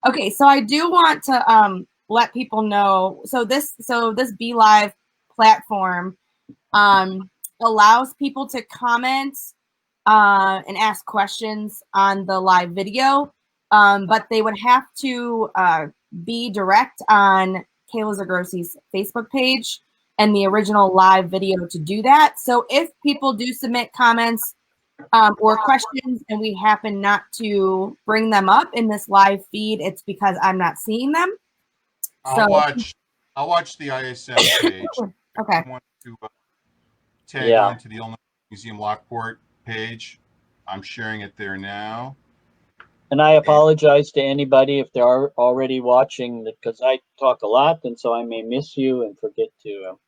Okay, so I do want to let people know. So this Be Live platform allows people to comment and ask questions on the live video, but they would have to be direct on Kayla Zigrossi's Facebook page and the original live video to do that. So if people do submit comments or questions and we happen not to bring them up in this live feed, it's because I'm not seeing them. I'll watch the ISM page. Okay. I want to tag on to the Illinois Museum Lockport page. I'm sharing it there now. And I apologize to anybody if they're already watching, because I talk a lot, and so I may miss you and forget to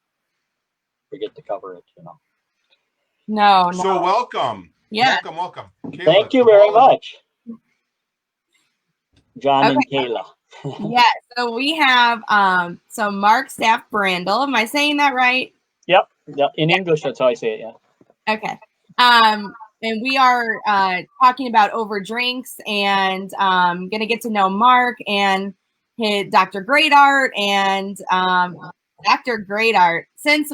cover it. No. So welcome. Yeah. Welcome. Kayla, thank you very much, John and Kayla. Yeah. So we have Mark Staff Brandl. Am I saying that right? Yep. In English, that's how I say it. Yeah. Okay. And we are talking about over drinks and going to get to know Mark and his Dr. Great Art and Dr. Great Art. Since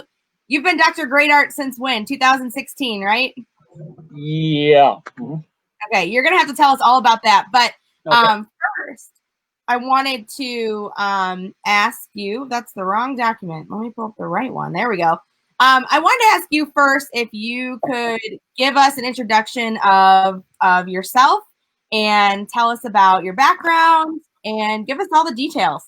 you've been Dr. Great Art since when? 2016, right? Yeah. Mm-hmm. Okay, you're going to have to tell us all about that. But first, I wanted to ask you, that's the wrong document. Let me pull up the right one. There we go. I wanted to ask you first if you could give us an introduction of yourself and tell us about your background and give us all the details.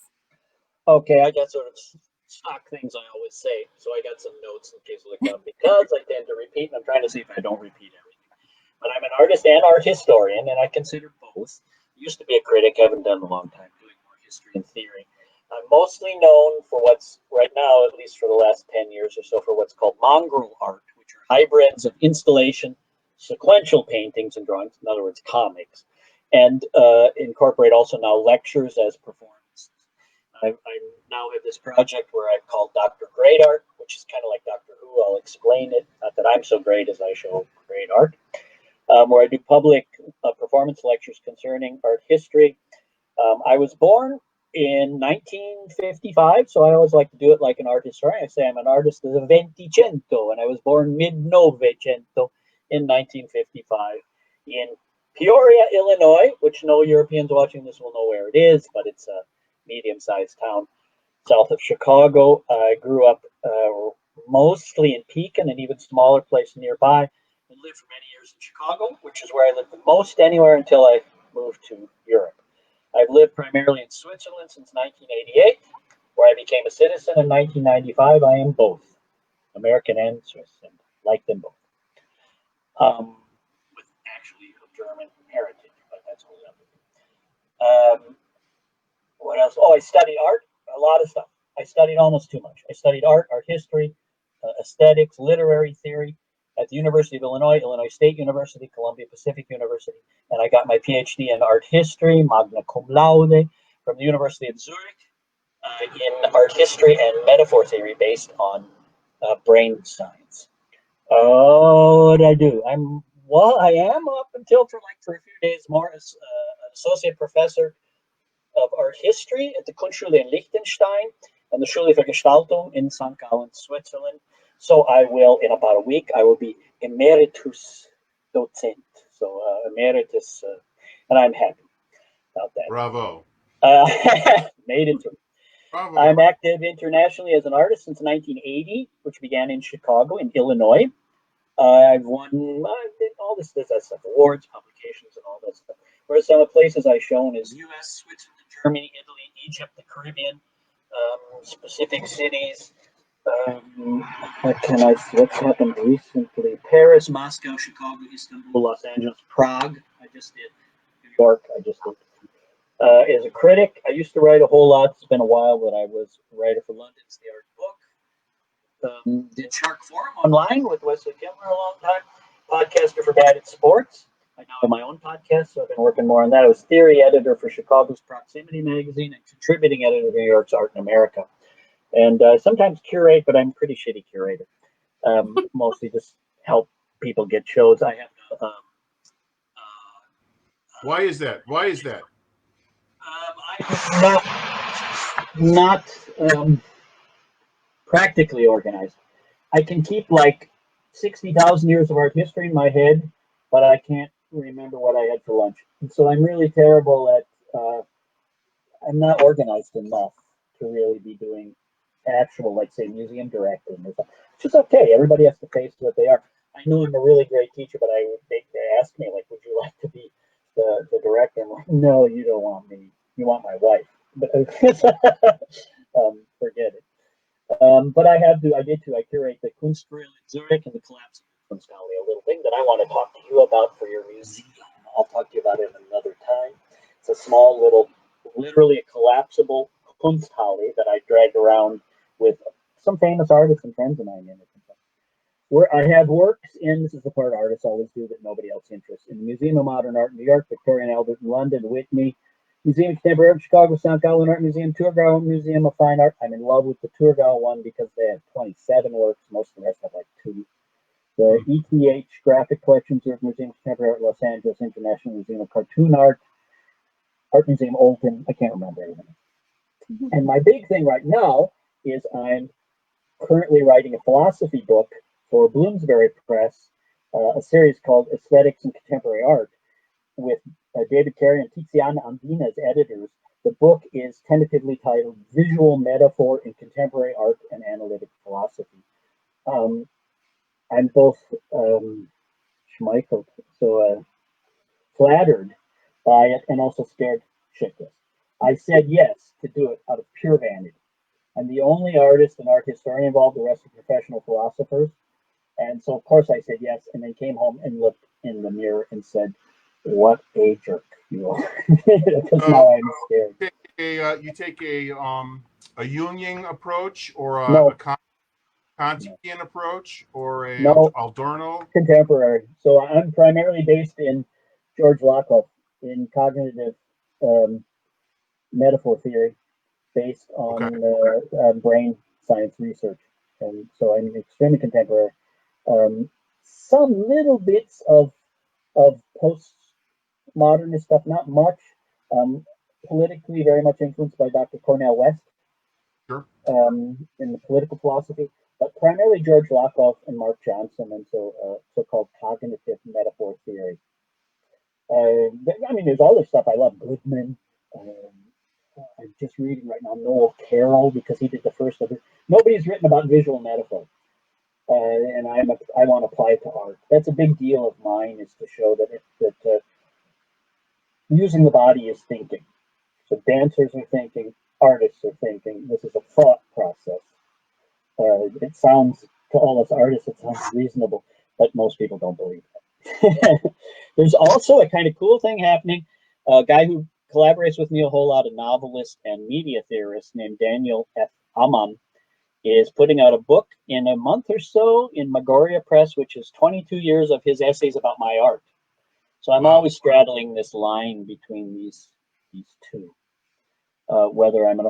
Okay, I got sort of stock things I always say, so I got some notes in case I look up because I tend to repeat, and I'm trying to see if I don't repeat everything. But I'm an artist and art historian, and I consider both. I used to be a critic, haven't done a long time, doing more history and theory. I'm mostly known for what's right now, at least for the last 10 years or so, for what's called mongrel art, which are hybrids of installation, sequential paintings and drawings, in other words, comics, and incorporate also now lectures as performances. I now have this project where I've called Dr. Great Art, which is kind of like Doctor Who. I'll explain it. Not that I'm so great as I show great art, where I do public performance lectures concerning art history. I was born in 1955, so I always like to do it like an art historian. I say I'm an artist of the Venticento, and I was born mid-Novecento in 1955 in Peoria, Illinois, which no Europeans watching this will know where it is, but it's a medium-sized town south of Chicago. I grew up mostly in Pekin, an even smaller place nearby, and lived for many years in Chicago, which is where I lived the most anywhere until I moved to Europe. I've lived primarily in Switzerland since 1988, where I became a citizen in 1995. I am both American and Swiss, and like them both. With actually a German heritage, but that's all that. What else? Oh, I studied art, a lot of stuff. I studied almost too much. I studied art history, aesthetics, literary theory at the University of Illinois, Illinois State University, Columbia Pacific University, and I got my PhD in art history, magna cum laude, from the University of Zurich in art history and metaphor theory based on brain science. What did I do? I am up until for a few days more as an associate professor of art history at the Kunstschule in Liechtenstein and the Schule für Gestaltung in St. Gallen, Switzerland. So I will, in about a week, I will be emeritus docent. So emeritus, and I'm happy about that. Bravo. Made it through. Bravo. I'm active internationally as an artist since 1980, which began in Chicago, in Illinois. I've won all this stuff, awards, publications, and all that stuff. Whereas some of the places I've shown is U.S., Switzerland, Germany, Italy, Egypt, the Caribbean, specific cities. What's happened recently? Paris, Moscow, Chicago, Istanbul, Los Angeles, Prague. I just did. New York, I just did. As a critic, I used to write a whole lot. It's been a while, but I was a writer for London's The Art Book. Did Shark Forum online with Wesley Kimler a long time. Podcaster for Bad at Sports. I now have my own podcast, so I've been working more on that. I was theory editor for Chicago's Proximity magazine and contributing editor to New York's Art in America. And sometimes curate, but I'm a pretty shitty curator. Mostly just help people get shows. I have. Why is that? Why is that? I'm not practically organized. I can keep like 60,000 years of art history in my head, but I can't remember what I had for lunch. And so I'm really terrible at, I'm not organized enough to really be doing actual, like, say, museum directing or something. It's just okay. Everybody has to face what they are. I know I'm a really great teacher, but they ask me, like, would you like to be the director? I'm like, no, you don't want me. You want my wife. But forget it. But I curate the Kunstgrill in Zurich and the Collapse of Kunsthalle, a little thing that I want to talk to you about for your museum. I'll talk to you about it another time. It's a small little, literally a collapsible Kunsthalle that I dragged around with some famous artists and friends of mine in it. Where I have works in, this is the part artists always do that nobody else interests in, the Museum of Modern Art in New York, Victoria and Albert in London, Whitney, Museum of Contemporary Art in Chicago, St. Gallen Art Museum, Thurgau Museum of Fine Art. I'm in love with the Thurgau one because they have 27 works. Most of the rest have like 2. The ETH Graphic Collection, Zurich Museum of Contemporary Art, Los Angeles International Museum of Cartoon Art, Art Museum Olton. I can't remember everything. And my big thing right now is I'm currently writing a philosophy book for Bloomsbury Press, a series called Aesthetics and Contemporary Art, with David Carey and Tiziana Andina as editors. The book is tentatively titled Visual Metaphor in Contemporary Art and Analytic Philosophy. I'm both schmeicheled, flattered by it, and also scared shitless. I said yes to do it out of pure vanity. I'm the only artist and art historian involved, the rest are professional philosophers. And so, of course, I said yes, and then came home and looked in the mirror and said, what a jerk you are. Because now I'm scared. You take a Jungian approach or No. a Kantian approach or a No. Adorno? Contemporary. So I'm primarily based in George Lakoff in cognitive metaphor theory based on brain science research. And so I'm extremely contemporary. Some little bits of postmodernist stuff, not much. Politically, very much influenced by Dr. Cornel West. Sure. In the political philosophy, but primarily George Lakoff and Mark Johnson, and so-called cognitive metaphor theory. I mean, there's other stuff I love. Goodman. I'm just reading right now Noel Carroll because he did the first of it. Nobody's written about visual metaphor. And I want to apply it to art. That's a big deal of mine, is to show that using the body is thinking. So dancers are thinking, artists are thinking. This is a thought process. It sounds, to all us artists, it sounds reasonable, but most people don't believe it. There's also a kind of cool thing happening. A guy who collaborates with me a whole lot, a novelist and media theorist named Daniel F. Amman, is putting out a book in a month or so in Magoria Press, which is 22 years of his essays about my art. So I'm always straddling this line between these two. Whether I'm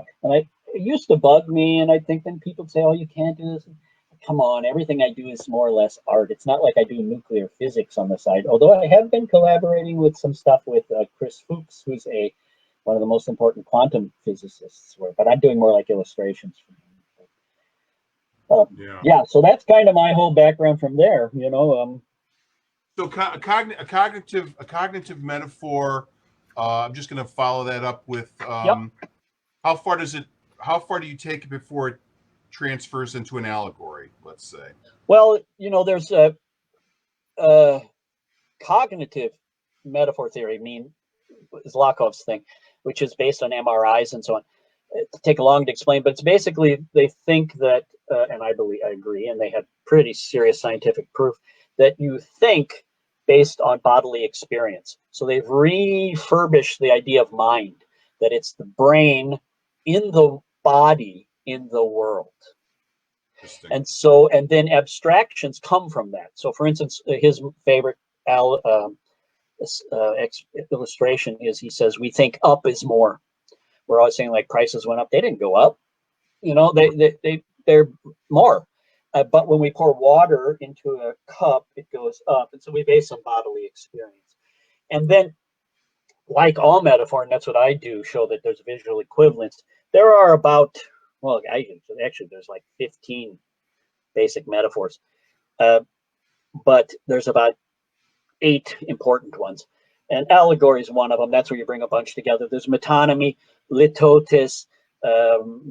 it used to bug me, and I think then people say, "Oh, you can't do this." Come on, everything I do is more or less art. It's not like I do nuclear physics on the side. Although I have been collaborating with some stuff with Chris Fuchs, who's one of the most important quantum physicists. But I'm doing more like illustrations for him. Yeah, so that's kind of my whole background from there, So a cognitive metaphor. I'm just going to follow that up with how far do you take it before it transfers into an allegory, let's say? Well, there's a cognitive metaphor theory, is Lakoff's thing, which is based on MRIs and so on. It take long to explain, but it's basically they think that, and I agree, and they have pretty serious scientific proof that you think based on bodily experience. So they've refurbished the idea of mind, that it's the brain in the body in the world. And then abstractions come from that. So for instance, his favorite illustration is he says, we think up is more. We're always saying like prices went up. They didn't go up. You know, they're more. But when we pour water into a cup, it goes up. And so we base on bodily experience. And then, like all metaphor, and that's what I do, show that there's visual equivalence. There are about, well, actually, there's like 15 basic metaphors. But there's about 8 important ones. And allegory is one of them. That's where you bring a bunch together. There's metonymy, litotes,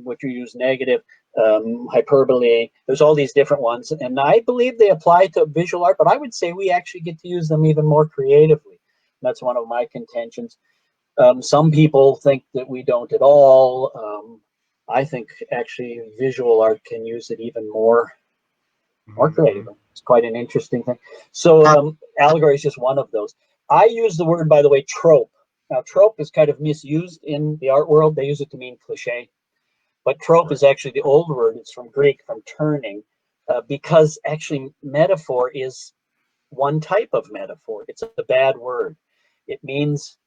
which you use negative, hyperbole. There's all these different ones. And I believe they apply to visual art, but I would say we actually get to use them even more creatively. That's one of my contentions. Some people think that we don't at all. I think actually visual art can use it even more creatively. It's quite an interesting thing. So allegory is just one of those. I use the word, by the way, trope. Now, trope is kind of misused in the art world. They use it to mean cliche. But trope is actually the old word. It's from Greek, from turning, because actually metaphor is one type of metaphor. It's a bad word. It means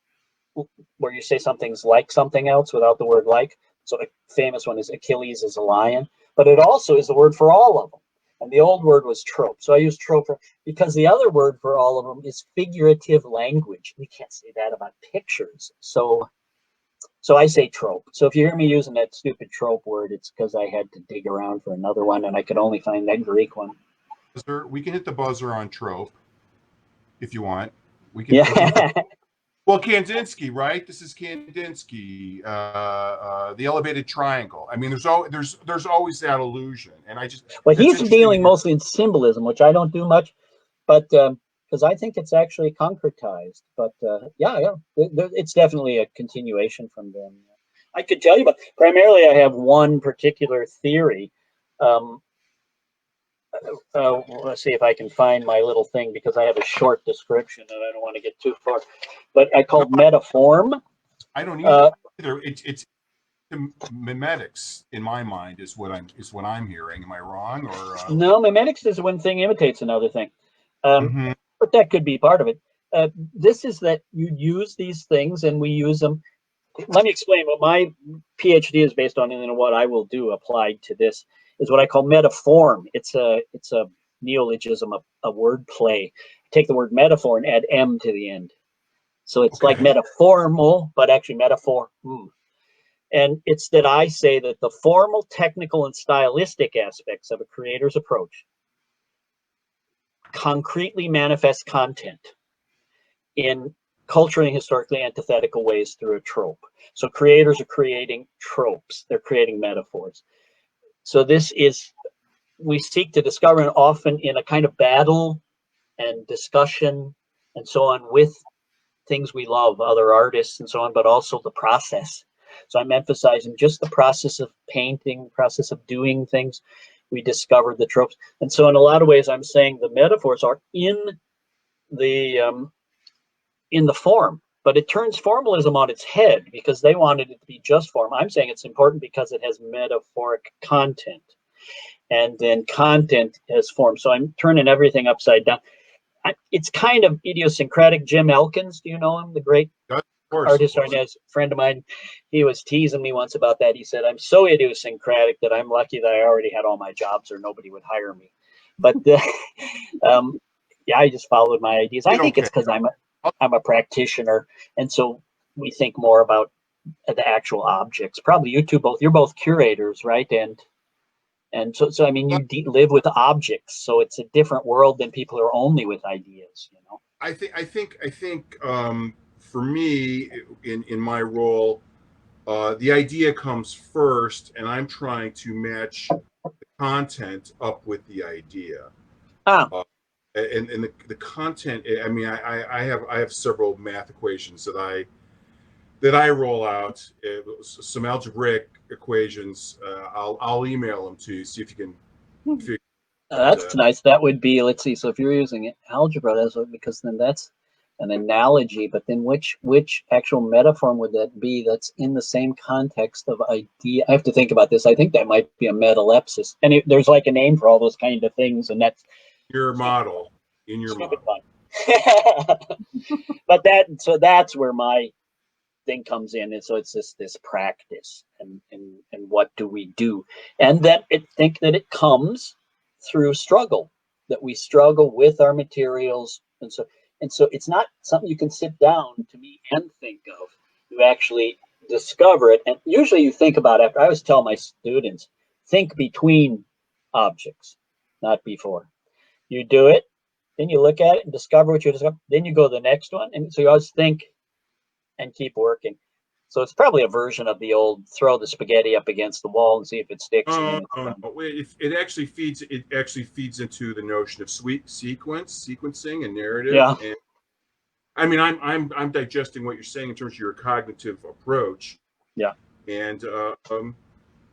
where you say something's like something else without the word like. So a famous one is Achilles is a lion. But it also is the word for all of them. And the old word was trope. So I use trope because the other word for all of them is figurative language. We can't say that about pictures. So I say trope. So if you hear me using that stupid trope word, it's because I had to dig around for another one and I could only find that Greek one. We can hit the buzzer on trope if you want. We can. Well, Kandinsky, right? This is Kandinsky, the elevated triangle. I mean, there's always that illusion, and Well, he's dealing mostly in symbolism, which I don't do much, but because I think it's actually concretized. But it's definitely a continuation from them. I could tell you, but primarily I have one particular theory. Let's see if I can find my little thing because I have a short description and I don't want to get too far. But I called metaform. I don't either. It's mimetics in my mind is what I'm hearing. Am I wrong? Or no, mimetics is when thing imitates another thing. But that could be part of it. This is that you use these things and we use them. Let me explain what my PhD is based on, and then what I will do applied to this is what I call metaform. It's a neologism, a word play. Take the word metaphor and add M to the end. So it's like metaformal, but actually metaphor. And it's that I say that the formal, technical, and stylistic aspects of a creator's approach concretely manifest content in culturally and historically antithetical ways through a trope. So creators are creating tropes. They're creating metaphors. So this is, we seek to discover, and often in a kind of battle and discussion and so on with things we love, other artists and so on, but also the process. So I'm emphasizing just the process of painting, process of doing things. We discover the tropes. And so in a lot of ways, I'm saying the metaphors are in the form, but it turns formalism on its head because they wanted it to be just form. I'm saying it's important because it has metaphoric content, and then content has form. So I'm turning everything upside down. It's kind of idiosyncratic. Jim Elkins, do you know him? The great art historian, as a friend of mine. He was teasing me once about that. He said, I'm so idiosyncratic that I'm lucky that I already had all my jobs or nobody would hire me. But I just followed my ideas. I think it's because I'm a practitioner, and so we think more about the actual objects. Probably you two both. You're both curators, right? And so I mean, you live with objects, so it's a different world than people who are only with ideas. You know. I think for me in my role, the idea comes first, and I'm trying to match the content up with the idea. And the content, I mean, I have several math equations that I roll out, some algebraic equations. I'll email them to you, see if you can figure. That's nice. That would be, let's see. So if you're using algebra, that's because then that's an analogy. But then which actual metaphor would that be? That's in the same context of idea. I have to think about this. I think that might be a metalepsis, and there's like a name for all those kind of things, and that's your model in your model. But that's where my thing comes in, and so it's this practice, and what do we do, and that think that it comes through struggle, that we struggle with our materials, and so it's not something you can sit down to me and think of. You actually discover it, and usually you think about it after. I always tell my students, think between objects, not before. You do it, then you look at it and discover what you discover, then you go to the next one, and so you always think and keep working. So it's probably a version of the old throw the spaghetti up against the wall and see if it sticks. No, it actually feeds into the notion of sequencing and narrative. Yeah. And I mean, I'm digesting what you're saying in terms of your cognitive approach. Yeah. And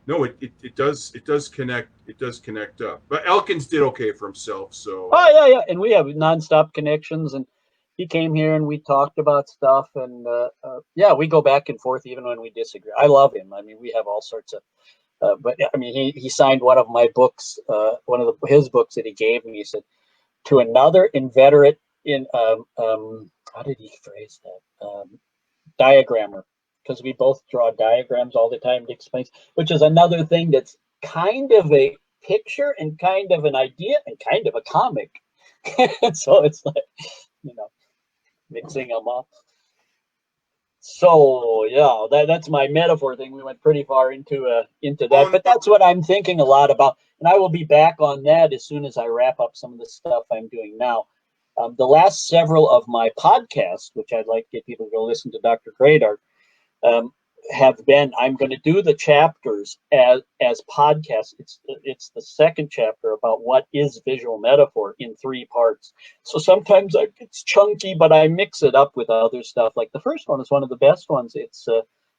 no, it does connect up. But Elkins did okay for himself. So. Oh yeah, and we have nonstop connections, and he came here and we talked about stuff, and yeah, we go back and forth even when we disagree. I love him. I mean, we have all sorts of, but I mean, he signed one of my books, one of his books that he gave me. He said, to another inveterate how did he phrase that? Diagrammer, because we both draw diagrams all the time to explain, which is another thing that's kind of a picture and kind of an idea and kind of a comic. So it's like, mixing them up. So yeah, that's my metaphor thing. We went pretty far into that, but that's what I'm thinking a lot about, and I will be back on that as soon as I wrap up some of the stuff I'm doing now. The last several of my podcasts, which I'd like to get people to go listen to Dr. Greatart, have been, I'm going to do the chapters as podcasts. It's the second chapter about what is visual metaphor in 3 parts. So sometimes it's chunky, but I mix it up with other stuff. Like the first one is one of the best ones. It's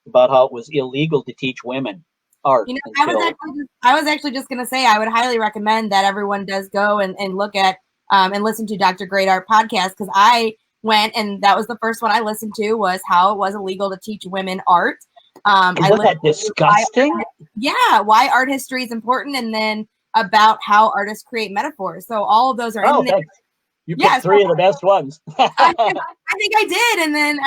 about how it was illegal to teach women art. I was actually just going to say, I would highly recommend that everyone does go and look at and listen to Dr. Greatart podcast, because I went and that was the first one I listened to, was how it was illegal to teach women art. Isn't that disgusting? Why art history is important, and then about how artists create metaphors. So all of those are in there. Thanks. You picked 3 of the best ones. I think I did, and then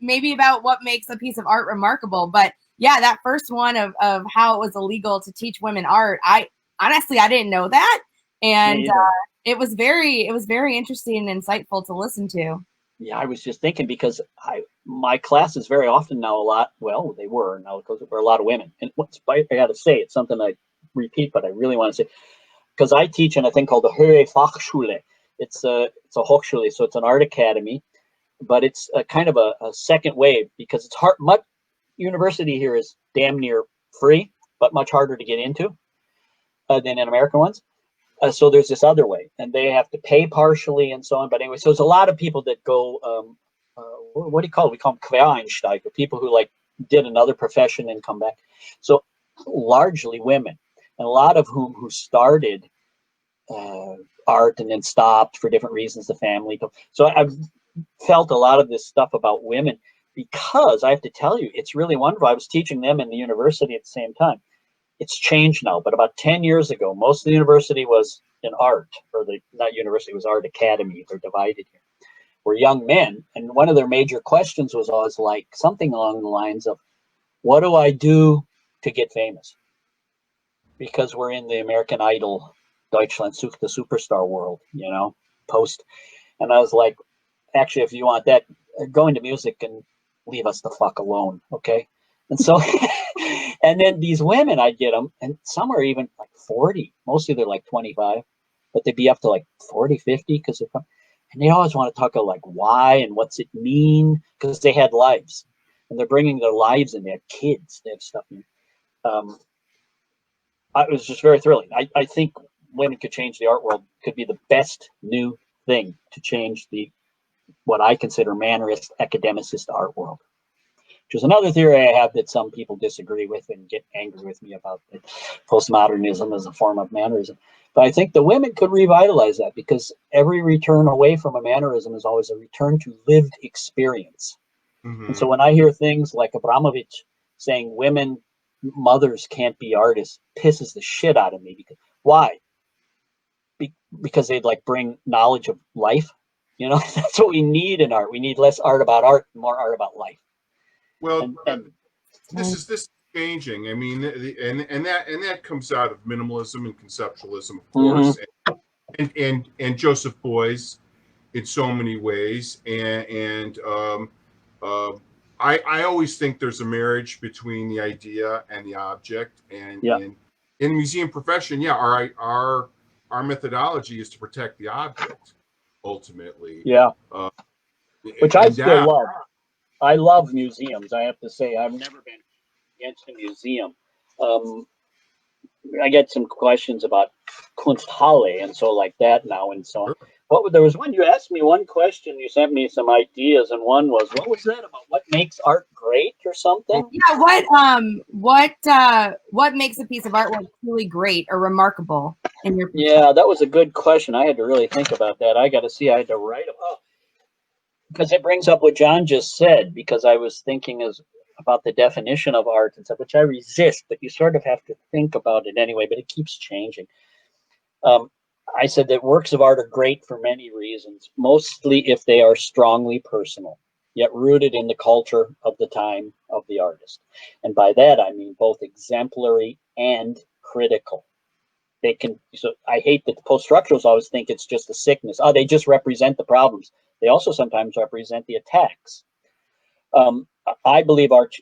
maybe about what makes a piece of art remarkable. But yeah, that first one of how it was illegal to teach women art, I didn't know that, and it was very interesting and insightful to listen to. Yeah, I was just thinking, because my classes very often now they were now, because there were a lot of women. And I got to say, it's something I repeat, but I really want to say, because I teach in a thing called the Höhe Fachschule. It's a Hochschule, so it's an art academy, but it's a kind of a second wave, because it's hard. Much university here is damn near free, but much harder to get into than in American ones. So there's this other way, and they have to pay partially and so on. But anyway, so there's a lot of people that go, what do you call it? We call them Quereinsteiger, people who like did another profession and come back. So largely women, and a lot of who started art and then stopped for different reasons, the family. So I've felt a lot of this stuff about women, because I have to tell you, it's really wonderful. I was teaching them in the university at the same time. It's changed now, but about 10 years ago, most of the university was in art, or not university, it was art academy. They're divided here. Were young men, and one of their major questions was always like something along the lines of, what do I do to get famous? Because we're in the American Idol, Deutschland sucht the Superstar world, post. And I was like, actually, if you want that, go into music and leave us the fuck alone, okay? And so, and then these women, I'd get them, and some are even like 40. Mostly they're like 25, but they'd be up to like 40, 50, because they're from, and they always want to talk about like why and what's it mean, because they had lives, and they're bringing their lives in. They have kids, they have stuff. It was just very thrilling. I think women could change the art world. Could be the best new thing to change what I consider mannerist, academicist art world. Which is another theory I have that some people disagree with and get angry with me about, that postmodernism as a form of mannerism. But I think the women could revitalize that, because every return away from a mannerism is always a return to lived experience. Mm-hmm. And so when I hear things like Abramovich saying women, mothers can't be artists, pisses the shit out of me. Why? Because they'd like bring knowledge of life. You know, that's what we need in art. We need less art about art, more art about life. Well, And this is changing. I mean, and that comes out of minimalism and conceptualism, of course, and Joseph Beuys in so many ways. I always think there's a marriage between the idea and the object. And in the museum profession, yeah, our methodology is to protect the object ultimately. Yeah, which I still love. I love museums. I have to say, I've never been against a museum. I get some questions about Kunsthalle and so like that now and so on. What there was one you asked me one question. You sent me some ideas, and one was, what was that about? What makes art great or something? Yeah. What makes a piece of artwork truly great or remarkable in your? Yeah, that was a good question. I had to really think about that. I got to see. I had to write about because it brings up what John just said. Because I was thinking about the definition of art and stuff, which I resist, but you sort of have to think about it anyway. But it keeps changing. I said that works of art are great for many reasons, mostly if they are strongly personal, yet rooted in the culture of the time of the artist. And by that, I mean both exemplary and critical. They can, so I hate that the post-structurals always think it's just a sickness. Oh, they just represent the problems. They also sometimes represent the attacks. I believe art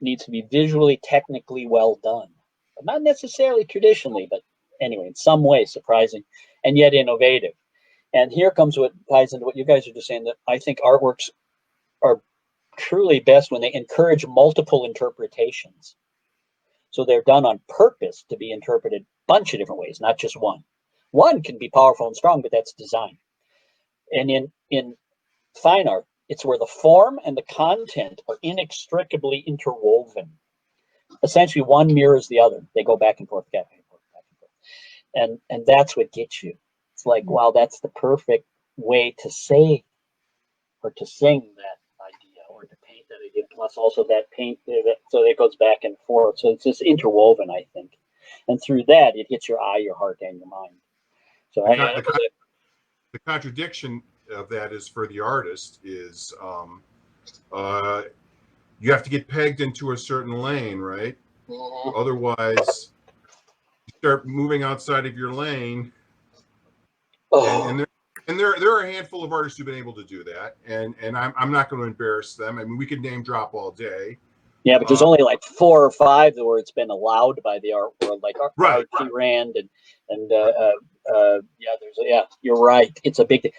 needs to be visually, technically well done, but not necessarily traditionally, but anyway, in some way surprising and yet innovative. And here comes what ties into what you guys are just saying, that I think artworks are truly best when they encourage multiple interpretations. So they're done on purpose to be interpreted a bunch of different ways, not just one. One can be powerful and strong, but that's design. And in fine art, it's where the form and the content are inextricably interwoven. Essentially, one mirrors the other. They go back and forth, back and forth, back and forth. And that's what gets you. It's like, wow, that's the perfect way to say or to sing that idea or to paint that idea. Plus also that paint, so it goes back and forth. So it's just interwoven, I think. And through that, it hits your eye, your heart, and your mind. So the contradiction of that is for the artist is you have to get pegged into a certain lane, right? Otherwise, you start moving outside of your lane, and there are a handful of artists who've been able to do that, and I'm not going to embarrass them. I mean, we could name drop all day. Yeah, but there's only like 4 or 5 where it's been allowed by the art world, like Archie Rand and you're right. It's a big thing.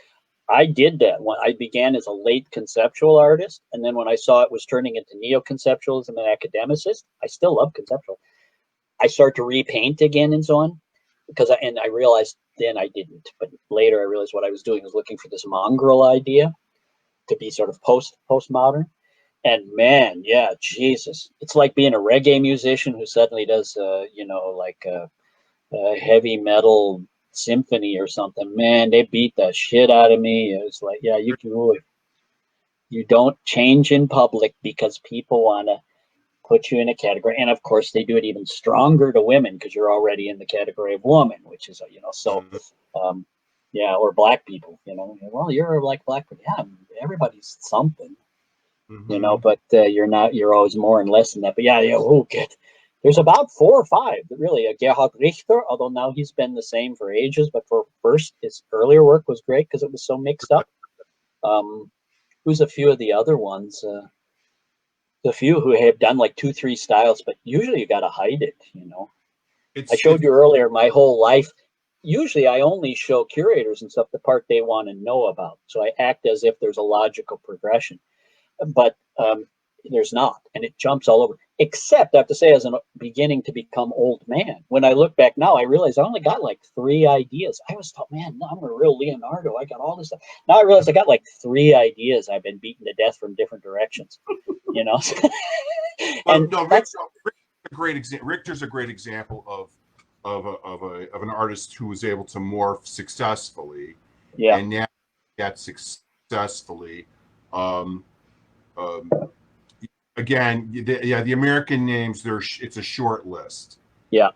I did that when I began as a late conceptual artist, and then when I saw it was turning into neo-conceptualism and academicist, I still love conceptual. I started to repaint again and so on, because I realized then I didn't, but later I realized what I was doing was looking for this mongrel idea to be sort of postmodern. And man, yeah, Jesus, it's like being a reggae musician who suddenly does, like a heavy metal symphony or something. Man, they beat the shit out of me. It was like, yeah, you don't change in public because people want to put you in a category. And of course, they do it even stronger to women because you're already in the category of woman, which is, or black people, well, you're like black people. Yeah, everybody's something. But you're always more and less than that. But good. There's about 4 or 5, really. Gerhard Richter, although now he's been the same for ages, but his earlier work was great because it was so mixed up. Who's a few of the other ones? The few who have done like 2, 3 styles, but usually you got to hide it, I showed you earlier my whole life. Usually I only show curators and stuff the part they want to know about. So I act as if there's a logical progression. But there's not, and it jumps all over. Except I have to say, as I'm beginning to become old man, when I look back now, I realize I only got like 3 ideas. I always thought, man, no, I'm a real Leonardo. I got all this stuff. Now I realize I got like 3 ideas. I've been beaten to death from different directions, And no, Richter's a great example. Richter's a great example of an artist who was able to morph successfully, and now that successfully. Again, the American names, it's a short list. Yeah.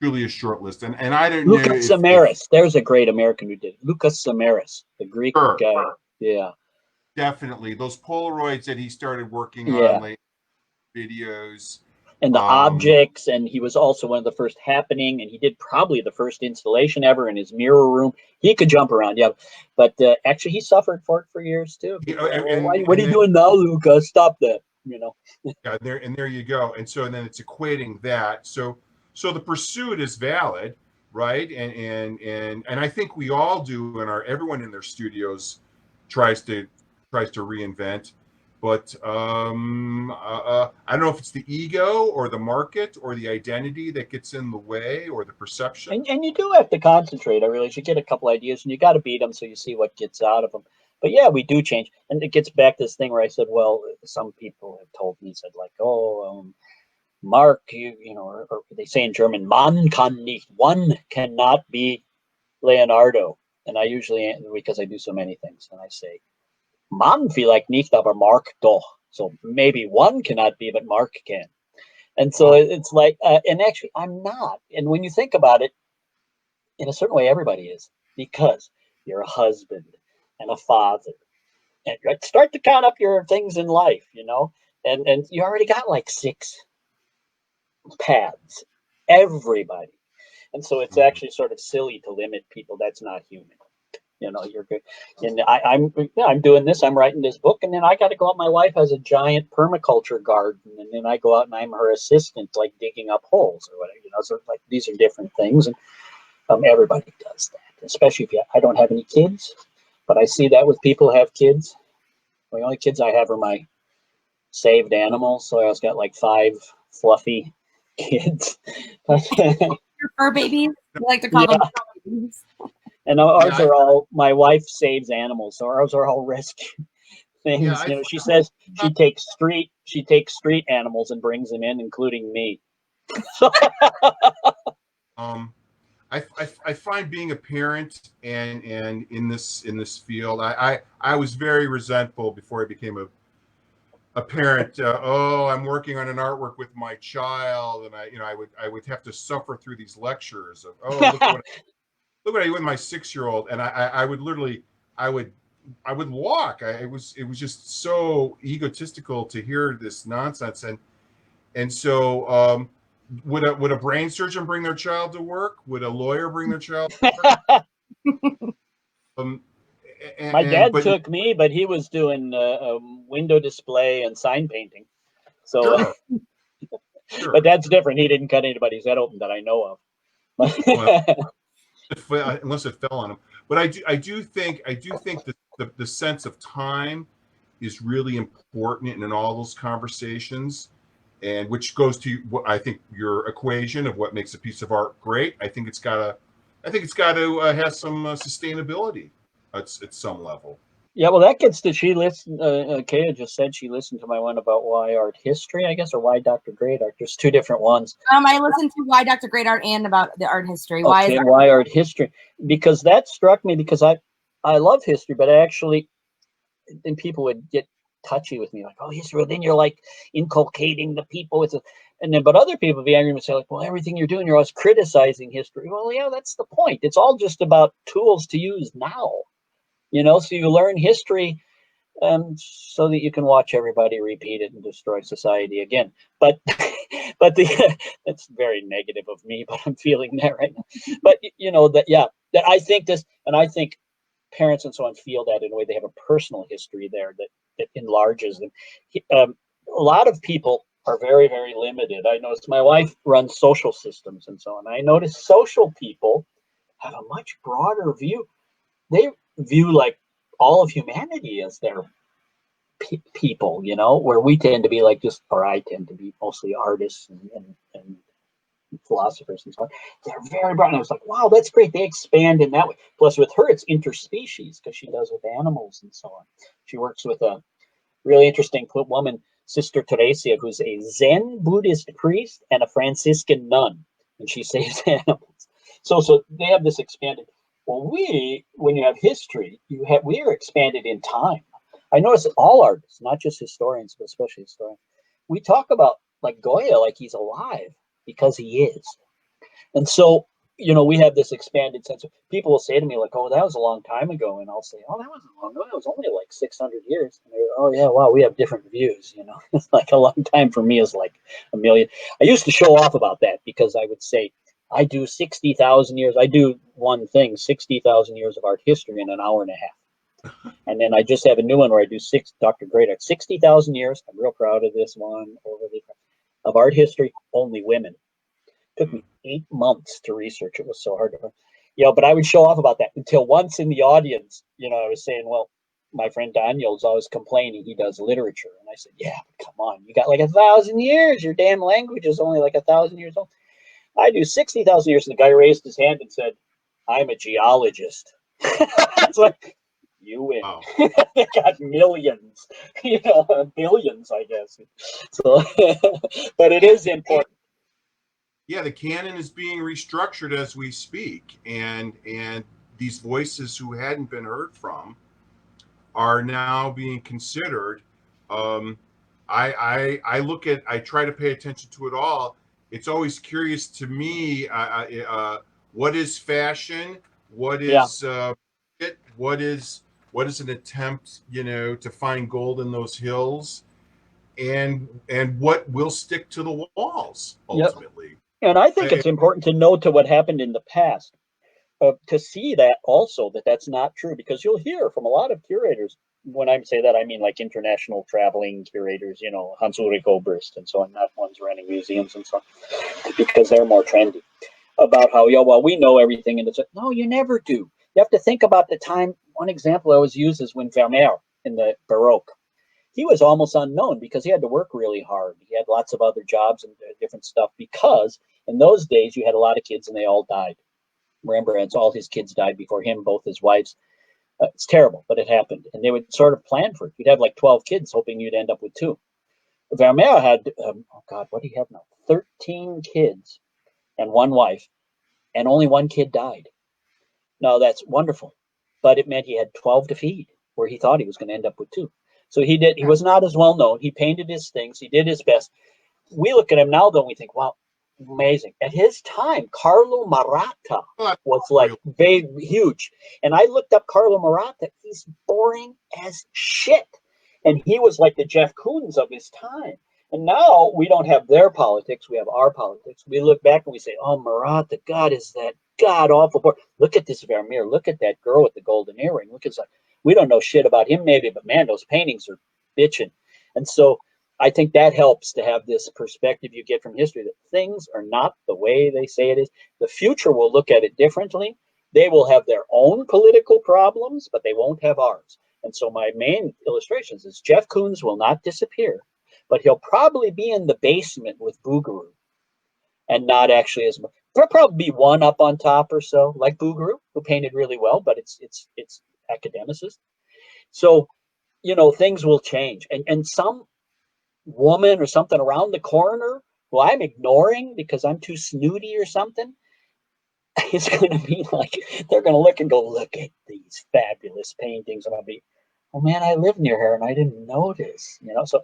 truly a short list. And I don't Lucas know if Samaras. There's a great American who did it. Lucas Samaras, the Greek guy. Sure. Yeah. Definitely. Those Polaroids that he started working Yeah. on, like videos. And the objects, and he was also one of the first happening, and he did probably the first installation ever in his mirror room. He could jump around, yeah, but actually he suffered for it for years too. What are you doing now, Lucas? Stop that, you know. Yeah, there you go. And so then it's equating that. So the pursuit is valid, right? And I think we all do, and everyone in their studios tries to reinvent. But I don't know if it's the ego or the market or the identity that gets in the way, or the perception. And you do have to concentrate. I realize you get a couple ideas and you got to beat them so you see what gets out of them. But yeah, we do change. And it gets back to this thing where I said, well, some people have told me, said like, oh, Mark, you know, or they say in German, man kann nicht, one cannot be Leonardo. And I usually, because I do so many things, and I say, man vielleicht nicht, aber Mark doch. So maybe one cannot be, but Mark can. And so it's like, and actually I'm not. And when you think about it, in a certain way, everybody is, because you're a husband and a father. And start to count up your things in life, you know, and you already got like 6 paths, everybody. And so it's actually sort of silly to limit people. That's not human. You know, you're good. And I'm doing this, I'm writing this book, and then I got to go out. My wife has a giant permaculture garden, and then I go out and I'm her assistant, like digging up holes or whatever, you know. So like these are different things, and everybody does that, especially if I don't have any kids, but I see that with people who have kids. The only kids I have are my saved animals, so I always got like 5 fluffy kids. Fur babies, you like to call them fur babies. And ours are all, my wife saves animals, so ours are all rescue things. Yeah, you know, she says she takes street animals and brings them in, including me. I find being a parent and in this field, I was very resentful before I became a parent. I'm working on an artwork with my child, and I would have to suffer through these lectures of, look what I do with my 6-year-old, and I would literally I would walk. It was just so egotistical to hear this nonsense, and so would a brain surgeon bring their child to work? Would a lawyer bring their child to work? My dad took me, but he was doing window display and sign painting. So, sure. But that's different. He didn't cut anybody's head open that I know of. Well, unless it fell on him. But I do think the sense of time is really important in all those conversations, and which goes to what I think your equation of what makes a piece of art great. I think it's got to have some sustainability at some level. Yeah, well, that gets to, she listened, Kayla just said she listened to my one about why art history, I guess, or why Dr. Great Art. There's 2 different ones. I listened to why Dr. Great Art and about the art history. Why art history? Because that struck me, because I love history, but actually, and people would get touchy with me, like, oh, history, well, then you're like inculcating the people with it. And then, but other people would be angry and say, like, well, everything you're doing, you're always criticizing history. Well, yeah, that's the point. It's all just about tools to use now. You know, so you learn history so that you can watch everybody repeat it and destroy society again. But that's very negative of me, but I'm feeling that right now. But you know that I think this, and I think parents and so on feel that in a way. They have a personal history there that enlarges them. A lot of people are very, very limited. I notice my wife runs social systems and so on. I notice social people have a much broader view. They view like all of humanity as their people, you know, where we tend to be like or I tend to be mostly artists and philosophers and so on. They're very broad. And I was like, wow, that's great. They expand in that way. Plus with her, it's interspecies because she does with animals and so on. She works with a really interesting woman, Sister Teresa, who's a Zen Buddhist priest and a Franciscan nun, and she saves animals. So they have this expanded. Well, when you have history, we are expanded in time. I notice that all artists, not just historians, but especially historians, we talk about like Goya like he's alive, because he is. And so, you know, we have this expanded sense of people will say to me like, oh, that was a long time ago. And I'll say, oh, that wasn't long ago. It was only like 600 years. And they're, oh, yeah, wow, we have different views. You know, it's like a long time for me is like a million. I used to show off about that because I would say, I do 60,000 years. I do one thing, 60,000 years of art history in an hour and a half. And then I just have a new one where I do Dr. Great Art, 60,000 years. I'm real proud of this one, of art history, only women. Took me 8 months to research. It was so hard to, you know, but I would show off about that until once in the audience, you know, I was saying, well, my friend Daniel's always complaining he does literature. And I said, yeah, but come on, you got like 1,000 years. Your damn language is only like 1,000 years old. I do 60,000 years. And the guy raised his hand and said, I'm a geologist. It's like, you win. Wow. They got millions, you know, billions, I guess. So, but it is important. Yeah, the canon is being restructured as we speak, and these voices who hadn't been heard from are now being considered. I look at, I try to pay attention to it all. It's always curious to me. What is fashion? What is what is an attempt, you know, to find gold in those hills, and what will stick to the walls ultimately. Yep. And I think it's important to note to what happened in the past, to see that also that that's not true, because you'll hear from a lot of curators. When I say that, I mean like international traveling curators, you know, Hans-Ulrich Obrist and so on, not ones running museums and so on, because they're more trendy, about how, yeah, well, we know everything. And it's like, no, you never do. You have to think about the time. One example I always use is when Vermeer in the Baroque, he was almost unknown because he had to work really hard. He had lots of other jobs and different stuff, because in those days you had a lot of kids and they all died. Rembrandt's, all his kids died before him, both his wives. It's terrible, but it happened. And they would sort of plan for it. You'd have like 12 kids hoping you'd end up with 2. Vermeer had, oh God, what do you have now? 13 kids and 1 wife, and only 1 kid died. Now that's wonderful, but it meant he had 12 to feed, where he thought he was going to end up with 2. So he was not as well known. He painted his things. He did his best. We look at him now, though, and we think, wow, amazing. At his time, Carlo Maratta was like big, huge. And I looked up Carlo Maratta. He's boring as shit. And he was like the Jeff Koons of his time. And now we don't have their politics. We have our politics. We look back and we say, oh, Maratta, God, is that God awful boring. Look at this Vermeer. Look at that girl with the golden earring. Look at that. We don't know shit about him maybe, but man, those paintings are bitching. And so I think that helps to have this perspective you get from history, that things are not the way they say it is. The future will look at it differently. They will have their own political problems, but they won't have ours. And so my main illustrations is Jeff Koons will not disappear, but he'll probably be in the basement with Bouguereau and not actually as much. There'll probably be one up on top or so, like Bouguereau, who painted really well, but it's academicist. So, you know, things will change. And some woman or something around the corner who I'm ignoring because I'm too snooty or something, it's going to be like, they're going to look and go, look at these fabulous paintings. And I'll be, oh man, I live near her and I didn't notice, you know. So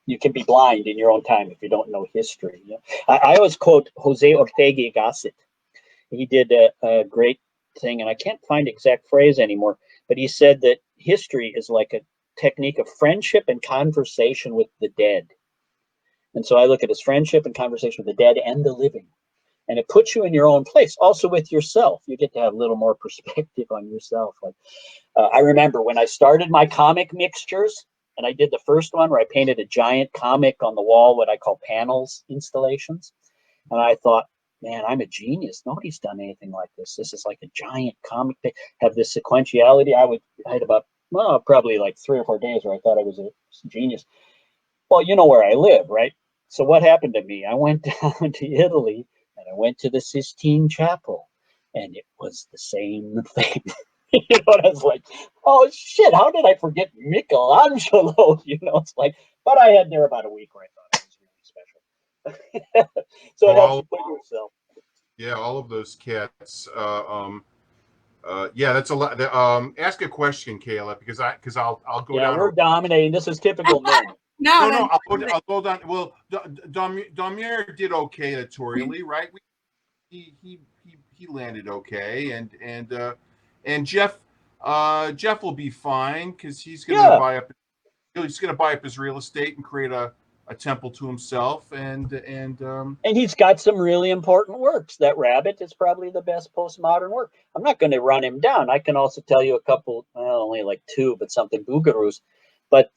you can be blind in your own time if you don't know history. You know? I always quote Jose Ortega y Gasset. He did a great thing, and I can't find the exact phrase anymore, but he said that history is like a technique of friendship and conversation with the dead. And so I look at his friendship and conversation with the dead and the living. And it puts you in your own place, also with yourself. You get to have a little more perspective on yourself. Like I remember when I started my comic mixtures, and I did the first one where I painted a giant comic on the wall, what I call panels installations. And I thought, man, I'm a genius. Nobody's done anything like this. This is like a giant comic. Have this sequentiality. I had about, well, probably like 3 or 4 days where I thought I was a genius. Well, you know where I live, right? So what happened to me? I went down to Italy and I went to the Sistine Chapel, and it was the same thing. You know, and I was like, oh shit, how did I forget Michelangelo? You know, it's like, but I had there about a week where I thought it was really special. So it helps you put yourself. Yeah, all of those cats. Yeah, that's a lot. Ask a question, Kayla, because I'll go down. Yeah, we're dominating. This is typical men. No, I'll go down. Well, Damier did okay editorially, right? he landed okay, and Jeff will be fine because he's gonna buy up his real estate and create a temple to himself, and he's got some really important works. That Rabbit is probably the best postmodern work. I'm not going to run him down. I can also tell you a couple, only like two, but something Boogaroos. But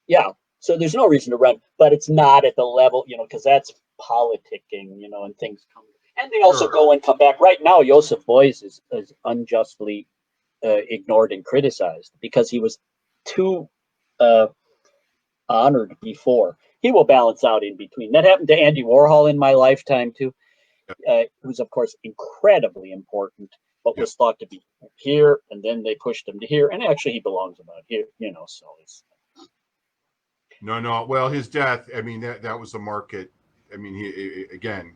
yeah, so there's no reason to run, but it's not at the level, because that's politicking, and things come. And they also go and come back. Right now, Joseph Beuys is unjustly ignored and criticized because he was too honored before. He will balance out in between. That happened to Andy Warhol in my lifetime too, who's of course incredibly important, but was thought to be here, and then they pushed him to here, and actually he belongs about here, so it's no. Well, his death, I mean, that was a market. I mean, he again,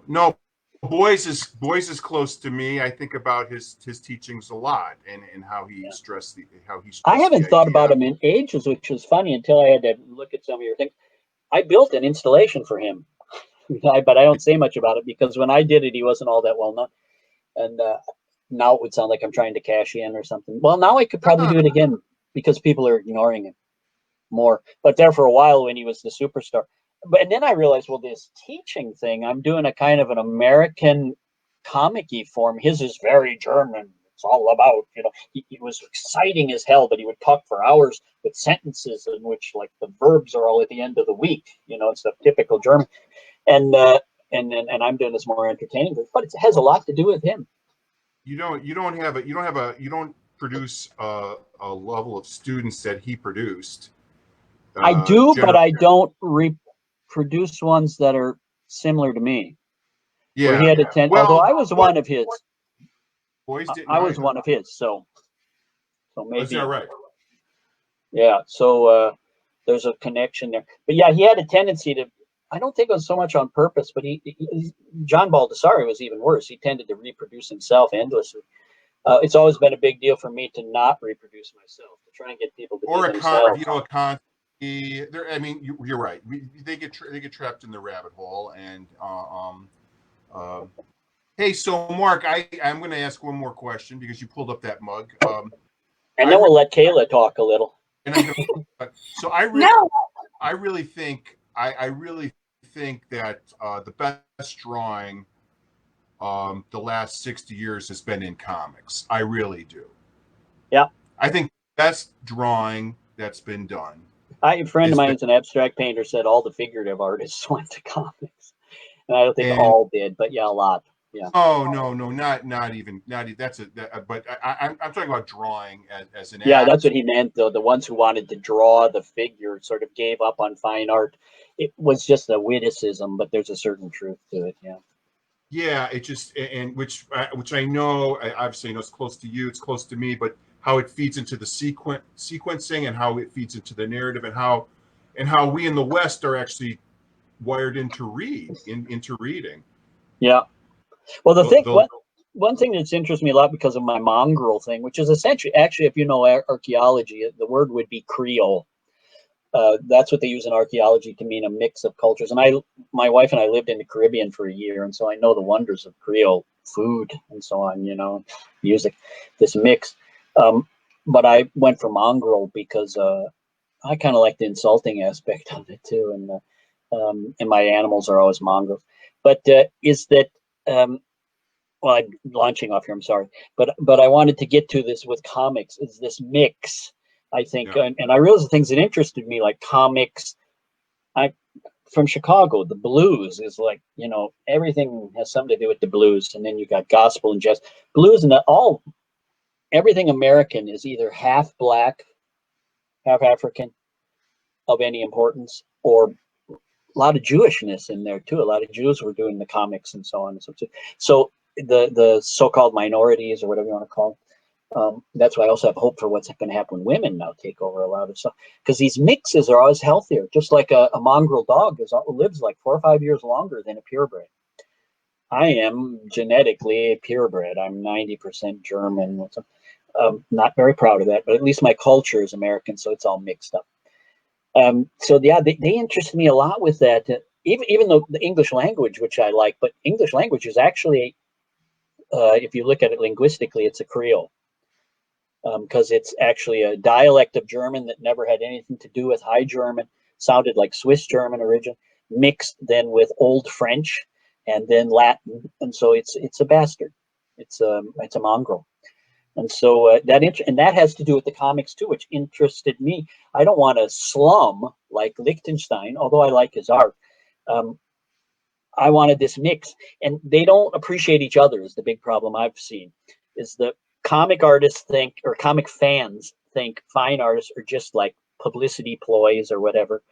no. Beuys is close to me. I think about his teachings a lot and how he stressed I haven't thought about him in ages, which was funny until I had to look at some of your things. I built an installation for him, but I don't say much about it because when I did it, he wasn't all that well known. And now it would sound like I'm trying to cash in or something. Well, now I could probably do it again because people are ignoring him more. But there for a while when he was the superstar. And then I realized, well, this teaching thing, I'm doing a kind of an American comic-y form. His is very German. It's all about, he was exciting as hell, but he would talk for hours with sentences in which like the verbs are all at the end of the week, it's a typical German. And I'm doing this more entertaining, but it has a lot to do with him. You don't produce a level of students that he produced. I do, but I don't produce ones that are similar to me. Yeah, where he had although I was one of his. Beuys didn't. I was one of his, so maybe. Is that right? Yeah, so there's a connection there. But yeah, he had a tendency to. I don't think it was so much on purpose, but John Baldessari was even worse. He tended to reproduce himself endlessly. It's always been a big deal for me to not reproduce myself, to try and get people to be themselves. I mean, you're right. They get trapped in the rabbit hole, and hey, so Mark, I'm going to ask one more question because you pulled up that mug, and then we'll let Kayla talk a little. And so I really think that the best drawing the last 60 years has been in comics. I really do. Yeah, I think the best drawing that's been done. A friend of mine who's an abstract painter said all the figurative artists went to comics, and I don't think all did, but yeah, a lot. Yeah. Oh no, not even. But I'm talking about drawing as an. Yeah, act. That's what he meant. Though the ones who wanted to draw the figure sort of gave up on fine art. It was just a witticism, but there's a certain truth to it. Yeah. Yeah, it just which I know obviously it's close to you, it's close to me, but how it feeds into the sequencing and how it feeds into the narrative and how we in the West are actually wired into reading. Yeah. Well, one thing that's interests me a lot because of my mongrel thing, which is essentially, actually, if you know archaeology, the word would be Creole. That's what they use in archaeology to mean a mix of cultures. And my wife and I lived in the Caribbean for a year, and so I know the wonders of Creole food and so on, music, this mix. But I went for mongrel because I kind of like the insulting aspect of it too, and my animals are always mongrels. But is that well, I'm launching off here. I'm sorry, but I wanted to get to this with comics. Is this mix? I think, and I realized the things that interested me, like comics. From Chicago, the blues is like, everything has something to do with the blues, and then you got gospel and jazz, blues, and everything American is either half black, half African, of any importance, or a lot of Jewishness in there too. A lot of Jews were doing the comics and so on and so forth. So the so-called minorities, or whatever you want to call them. That's why I also have hope for what's going to happen when women now take over a lot of stuff, because these mixes are always healthier. Just like a mongrel dog lives like 4 or 5 years longer than a purebred. I am genetically a purebred. I'm 90% German. Not very proud of that, but at least my culture is American, so it's all mixed up. So yeah, they interest me a lot with that. even though the English language, which I like, but English language is actually, if you look at it linguistically, it's a Creole. Because it's actually a dialect of German that never had anything to do with High German, sounded like Swiss German origin, mixed then with Old French and then Latin, and so it's a bastard. It's a mongrel, and so that has to do with the comics too, which interested me. I don't want to slum like Liechtenstein, although I like his art. I wanted this mix, and they don't appreciate each other. Is the big problem I've seen, is that comic artists think, or comic fans think, fine artists are just like publicity ploys or whatever.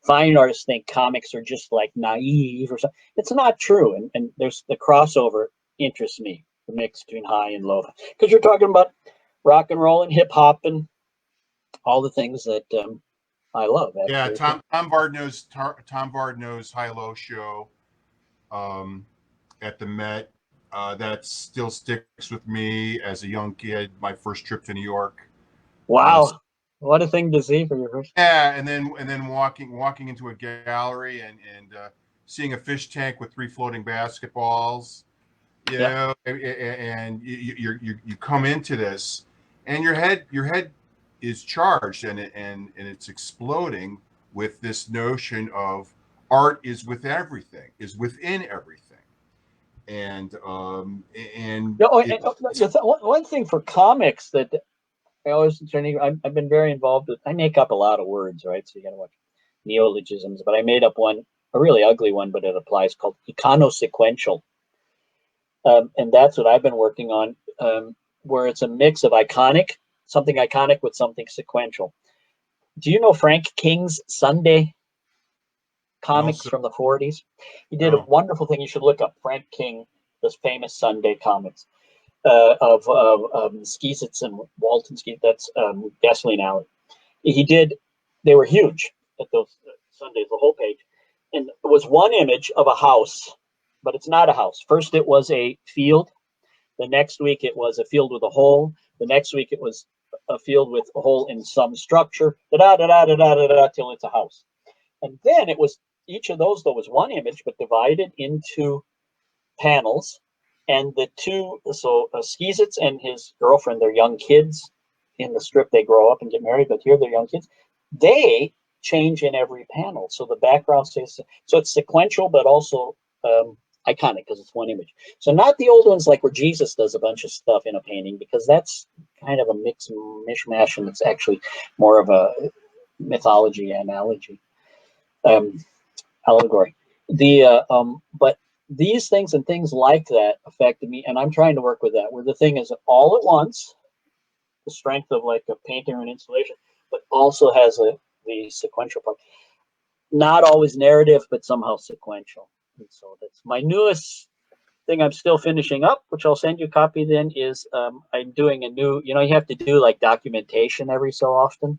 Fine artists think comics are just like naive or something. It's not true. And there's the crossover interests me, the mix between high and low, because you're talking about rock and roll and hip hop and all the things that I love. Actually. Yeah, Tom Bardno's High Low show at the Met. That still sticks with me as a young kid. My first trip to New York. Wow, what a thing to see for your first. Yeah, and then walking into a gallery and seeing a fish tank with 3 floating basketballs. You know, and you come into this, and your head is charged, and it's exploding with this notion of art is with everything, is within everything. And one thing for comics that I always I've been very involved with. I make up a lot of words, right? So you got to watch neologisms, but I made up one, a really ugly one, but it applies, called iconosequential, and that's what I've been working on, where it's a mix of something iconic with something sequential. Do you know Frank King's Sunday comics from the 40s? He did a wonderful thing. You should look up Frank King, this famous Sunday comics of Skeezits and Walton Skeezits. That's Gasoline Alley. They were huge at those Sundays, the whole page. And it was one image of a house, but it's not a house. First it was a field. The next week it was a field with a hole. The next week it was a field with a hole in some structure, till it's a house. And then it was, each of those, though, was one image, but divided into panels. And the two, so Skeezits and his girlfriend, they're young kids. In the strip, they grow up and get married, but here they're young kids. They change in every panel. So the background stays, so it's sequential, but also iconic because it's one image. So not the old ones like where Jesus does a bunch of stuff in a painting, because that's kind of a mishmash, and it's actually more of a mythology analogy. Allegory. But these things and things like that affected me, and I'm trying to work with that, where the thing is all at once, the strength of like a painting or an installation, but also has the sequential part. Not always narrative, but somehow sequential. And so that's my newest thing I'm still finishing up, which I'll send you a copy then, is I'm doing a new, you have to do like documentation every so often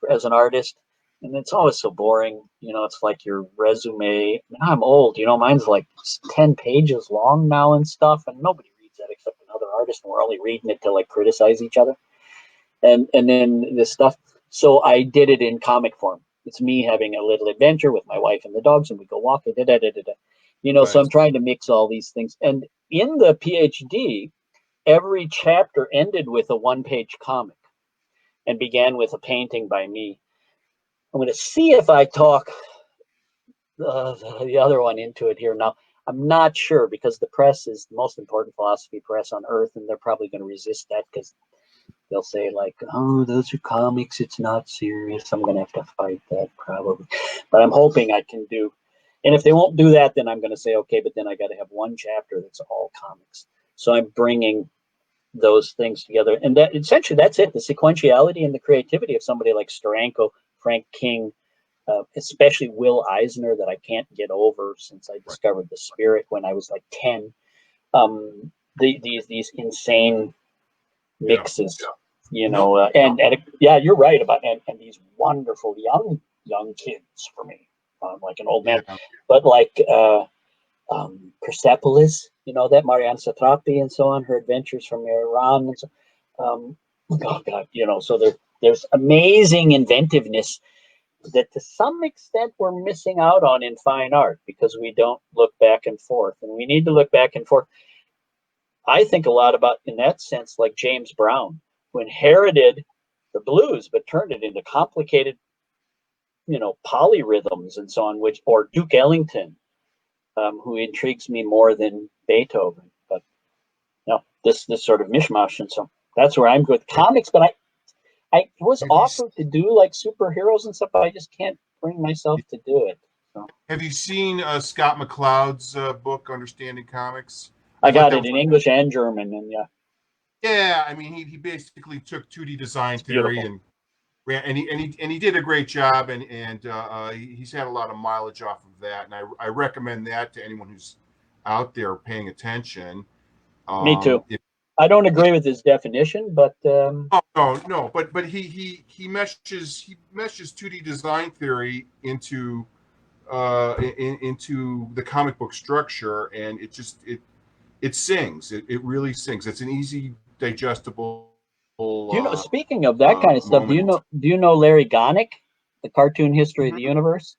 as an artist. And it's always so boring. It's like your resume. I'm old, mine's like 10 pages long now and stuff. And nobody reads that except another artist. And we're only reading it to like criticize each other. And then this stuff. So I did it in comic form. It's me having a little adventure with my wife and the dogs, and we go walking. Nice. So I'm trying to mix all these things. And in the PhD, every chapter ended with a 1-page comic and began with a painting by me. I'm going to see if I talk the other one into it here. Now, I'm not sure, because the press is the most important philosophy press on earth, and they're probably going to resist that because they'll say like, oh, those are comics, it's not serious. I'm going to have to fight that probably. But I'm hoping I can do. And if they won't do that, then I'm going to say, okay, but then I got to have one chapter that's all comics. So I'm bringing those things together. And that essentially, that's it. The sequentiality and the creativity of somebody like Steranko, Frank King, especially Will Eisner, that I can't get over since I discovered the Spirit when I was like 10. These insane mixes, and you're right about, and these wonderful young kids for me, like an old man, but like Persepolis, that Marianne Satrapi and so on, her adventures from Iran, and so, oh God, so there's amazing inventiveness that to some extent we're missing out on in fine art because we don't look back and forth, and we need to look back and forth. I think a lot about, in that sense, like James Brown, who inherited the blues but turned it into complicated, polyrhythms and so on, or Duke Ellington, who intrigues me more than Beethoven. But this sort of mishmash, and so that's where I'm with comics. But I was offered to do like superheroes and stuff, but I just can't bring myself to do it. So. Have you seen Scott McCloud's book, Understanding Comics? I got it in English and German, and yeah. Yeah, I mean, he basically took 2D design theory and he did a great job, and he's had a lot of mileage off of that, and I recommend that to anyone who's out there paying attention. Me too. I don't agree with his definition, but no, but he meshes 2D design theory into the comic book structure, and it sings. It really sings. It's an easy, digestible. Speaking of that kind of stuff, do you know Larry Gonick, the Cartoon History of the Universe?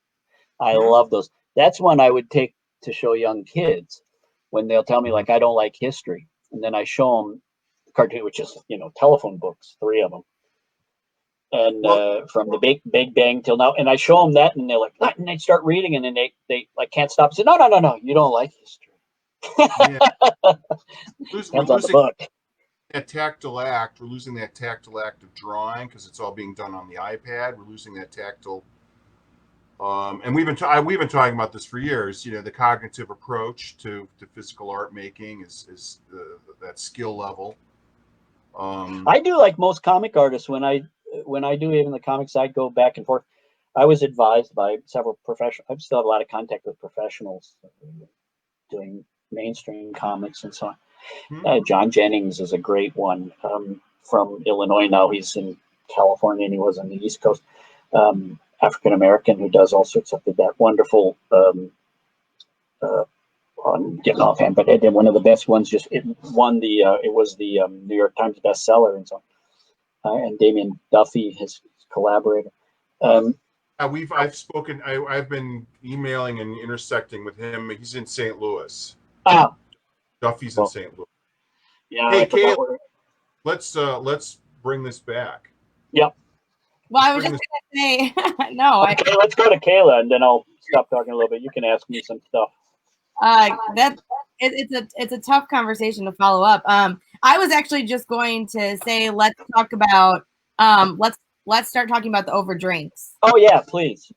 I love those. That's one I would take to show young kids when they'll tell me like I don't like history, and then I show them the cartoon, which is telephone books, 3 of them, and from the Big Bang till now, and I show them that, and they're like, what? And they start reading, and then they like can't stop. Say, no, you don't like history. Depends on the book. That tactile act, we're losing that tactile act of drawing because it's all being done on the iPad. We're losing that tactile, and we've been talking about this for years. The cognitive approach to physical art making is that skill level. I do like most comic artists when I do even the comics. I go back and forth. I was advised by several professionals. I've still have a lot of contact with professionals doing mainstream comics and so on. John Jennings is a great one from Illinois. Now he's in California, and he was on the East Coast. African American who does all sorts of that wonderful. On getting offhand, but it did one of the best ones. It won the. It was the New York Times bestseller and so on. And Damien Duffy, his collaborator. I've spoken. I've been emailing and intersecting with him. He's in St. Louis. Duffy's in St. Louis. Yeah. Hey, Kayla, let's bring this back. Yep. Well, I was just gonna say no. Okay, let's go to Kayla, and then I'll stop talking a little bit. You can ask me some stuff. It's a tough conversation to follow up. I was actually just going to say let's talk about let's start talking about the overdrinks. Oh yeah, please.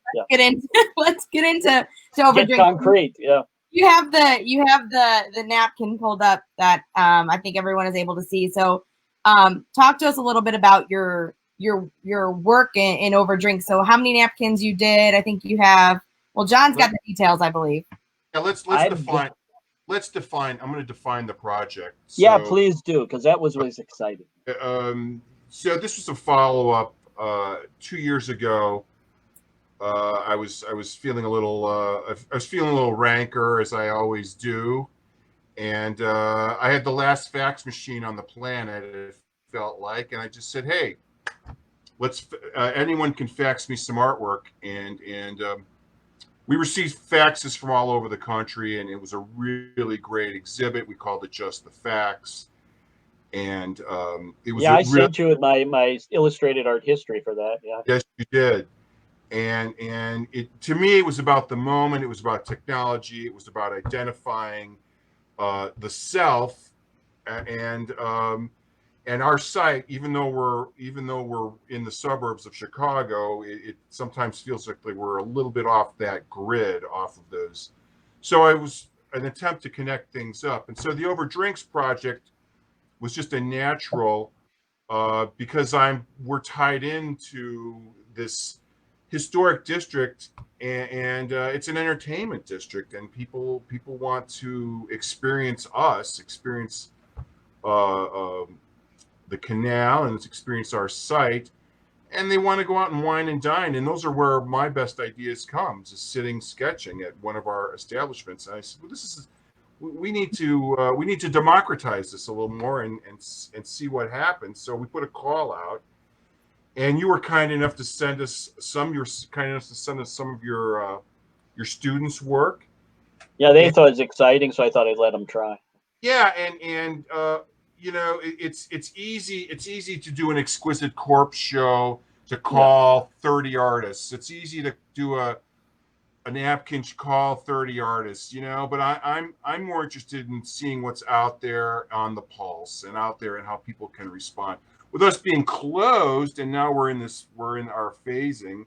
Let's get into overdrinks. Get concrete. Yeah. You have the napkin pulled up that I think everyone is able to see. So talk to us a little bit about your work in overdrinks. So how many napkins you did? I think you have. Well, John's got the details, I believe. Yeah, let's define. Let's define. I'm going to define the project. So, yeah, please do, because that was really exciting. So this was a follow-up 2 years ago. I was feeling a little rancor, as I always do, and I had the last fax machine on the planet. It felt like, and I just said, "Hey, let's. Anyone can fax me some artwork," and we received faxes from all over the country, and it was a really great exhibit. We called it Just the Fax, and it was. Yeah, I sent you my illustrated art history for that. Yeah. Yes, you did. And it, to me, it was about the moment. It was about technology. It was about identifying the self, and our site. Even though we're in the suburbs of Chicago, it sometimes feels like we're a little bit off that grid, off of those. So it was an attempt to connect things up. And so the Overdrinks project was just a natural because we're tied into this historic district, and it's an entertainment district, and people want to experience the canal, and experience our site, and they want to go out and wine and dine, and those are where my best ideas come, just sitting sketching at one of our establishments. And I said, well, we need to democratize this a little more and see what happens. So we put a call out. and you were kind enough to send us some. You're kind enough to send us some of your students' work. Yeah, they thought it was exciting, so I thought I'd let them try. Yeah, and you know, it's easy to do an exquisite corpse show, to call 30 artists. It's easy to do a napkin call 30 artists, you know, but I'm more interested in seeing what's out there on the pulse and out there and how people can respond. With us being closed, and now we're in our phasing,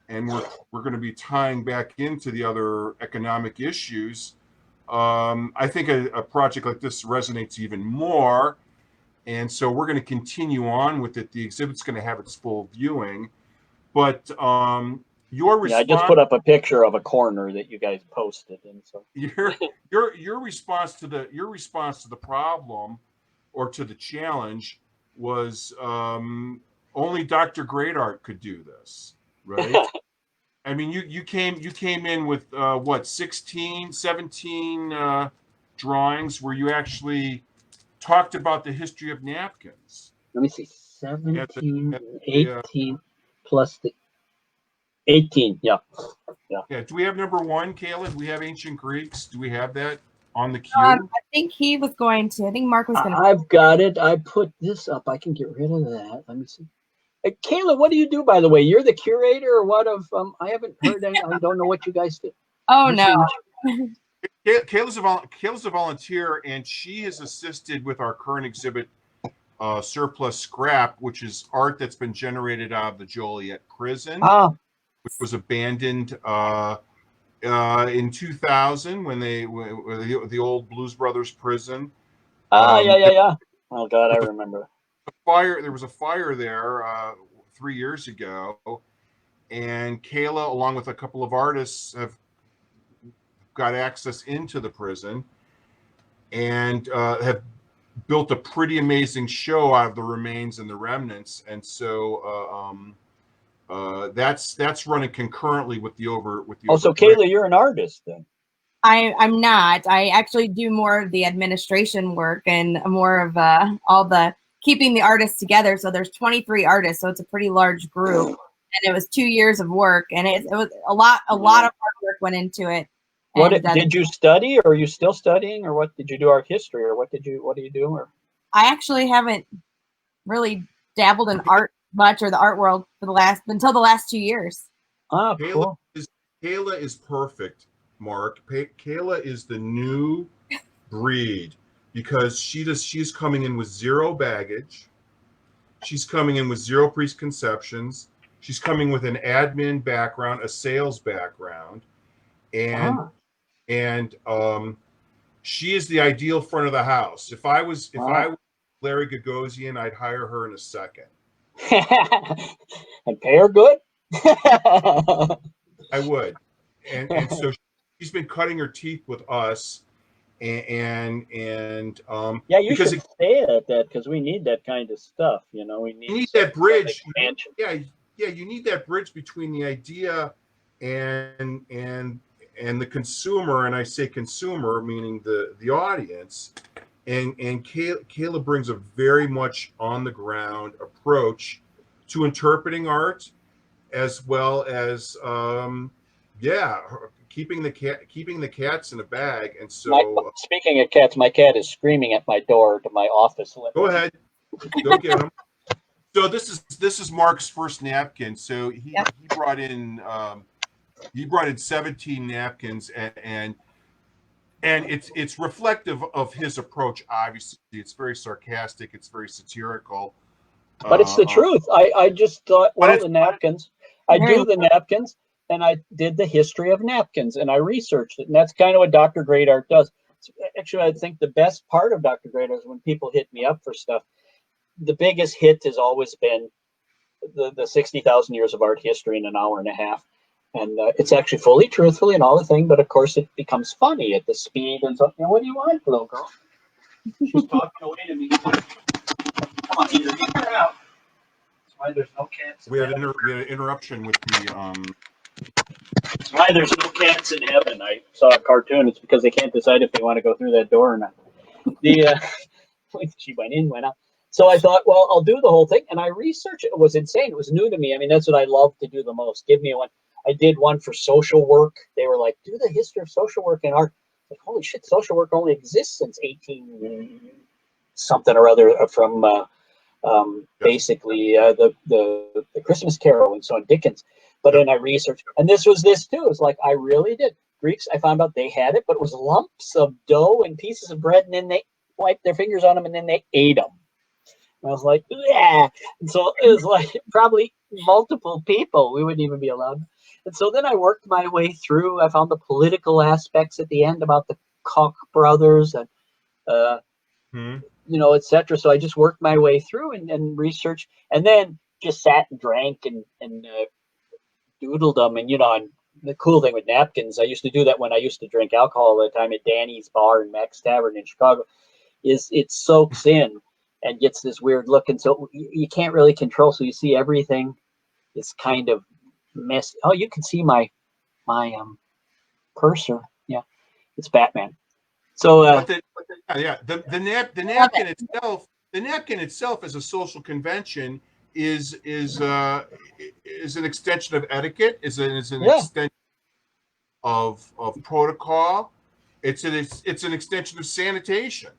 and we're going to be tying back into the other economic issues. I think a project like this resonates even more, and so we're going to continue on with it. The exhibit's going to have its full viewing, but your response. Yeah, I just put up a picture of a corner that you guys posted, and so your response to the problem or to the challenge was only Dr. Great Art could do this, right? I mean, you came in with what, 16, 17 drawings where you actually talked about the history of napkins. Let me see, 17, 18 plus the 18, yeah. Do we have number 1, Kayla? Do we have ancient Greeks? Do we have that on the queue? I think he was going to. I think Mark was going to. I've got it. I put this up. I can get rid of that. Let me see. Kayla, what do you do, by the way? You're the curator or what of? I haven't heard any. I don't know what you guys do. Oh, no. Kayla's a volunteer, and she has assisted with our current exhibit, Surplus Scrap, which is art that's been generated out of the Joliet prison, which was abandoned in 2000 when the old Blues Brothers prison. Yeah. Oh God, I remember. There was a fire there 3 years ago, and Kayla, along with a couple of artists, have got access into the prison and have built a pretty amazing show out of the remains and the remnants. And so that's running concurrently with the so Kayla, you're an artist then? I'm not. I actually do more of the administration work and more of all the keeping the artists together. So there's 23 artists, so it's a pretty large group, and it was 2 years of work, and it was a lot of hard work went into it. What did you study, or are you still studying, or what did you do? Art history, or what do you do? Or I actually haven't really dabbled in art much or the art world until the last 2 years. Oh, cool. Kayla is perfect, Mark. Kayla is the new breed because she's coming in with zero baggage. She's coming in with zero preconceptions. She's coming with an admin background, a sales background, and she is the ideal front of the house. If I was Larry Gagosian, I'd hire her in a second. And pay her good? I would. And so she's been cutting her teeth with us, and yeah, you should stay at that because we need that kind of stuff. You know, we need that bridge. Expansion. Yeah, you need that bridge between the idea and the consumer, and I say consumer meaning the audience. And Kayla brings a very much on the ground approach to interpreting art, as well as keeping the cats in a bag. And so, speaking of cats, my cat is screaming at my door to my office. Go ahead, go get him. So this is Mark's first napkin. So he brought in 17 napkins, and it's reflective of his approach. Obviously, it's very sarcastic. It's very satirical. But it's the truth. I just thought, the napkins. I do the napkins, and I did the history of napkins, and I researched it, and that's kind of what Dr. Great Art does. Actually, I think the best part of Dr. Great Art is when people hit me up for stuff. The biggest hit has always been the 60,000 years of art history in an hour and a half. And it's actually fully truthful and all the thing, but of course it becomes funny at the speed and so. What do you want, little girl? She's talking away to me. Come on, either get her out. That's why there's no cats. We had an interruption with the. That's why there's no cats in heaven. I saw a cartoon. It's because they can't decide if they want to go through that door or not. She went in, went out. So I thought, well, I'll do the whole thing. And I researched it. It was insane. It was new to me. I mean, that's what I love to do the most. Give me one. I did one for social work. They were like, do the history of social work and art. Like, holy shit, social work only exists since 18 something or other from basically the Christmas Carol and so on, Dickens. But then I researched, and this too. It's like, I really did. Greeks, I found out they had it, but it was lumps of dough and pieces of bread, and then they wiped their fingers on them, and then they ate them. And I was like, yeah. And so it was like probably multiple people. We wouldn't even be allowed. And so then I worked my way through. I found the political aspects at the end about the Koch brothers and, you know, etc. So I just worked my way through and researched, and then just sat and drank and doodled them. And, you know, and the cool thing with napkins, I used to do that when I used to drink alcohol all the time at Danny's Bar and Max Tavern in Chicago, is it soaks in and gets this weird look. And so you can't really control. So you see everything is kind of messy. Oh, you can see my cursor. Yeah, it's Batman. So the napkin itself as a social convention is an extension of etiquette, is an extension of protocol. It's an extension of sanitation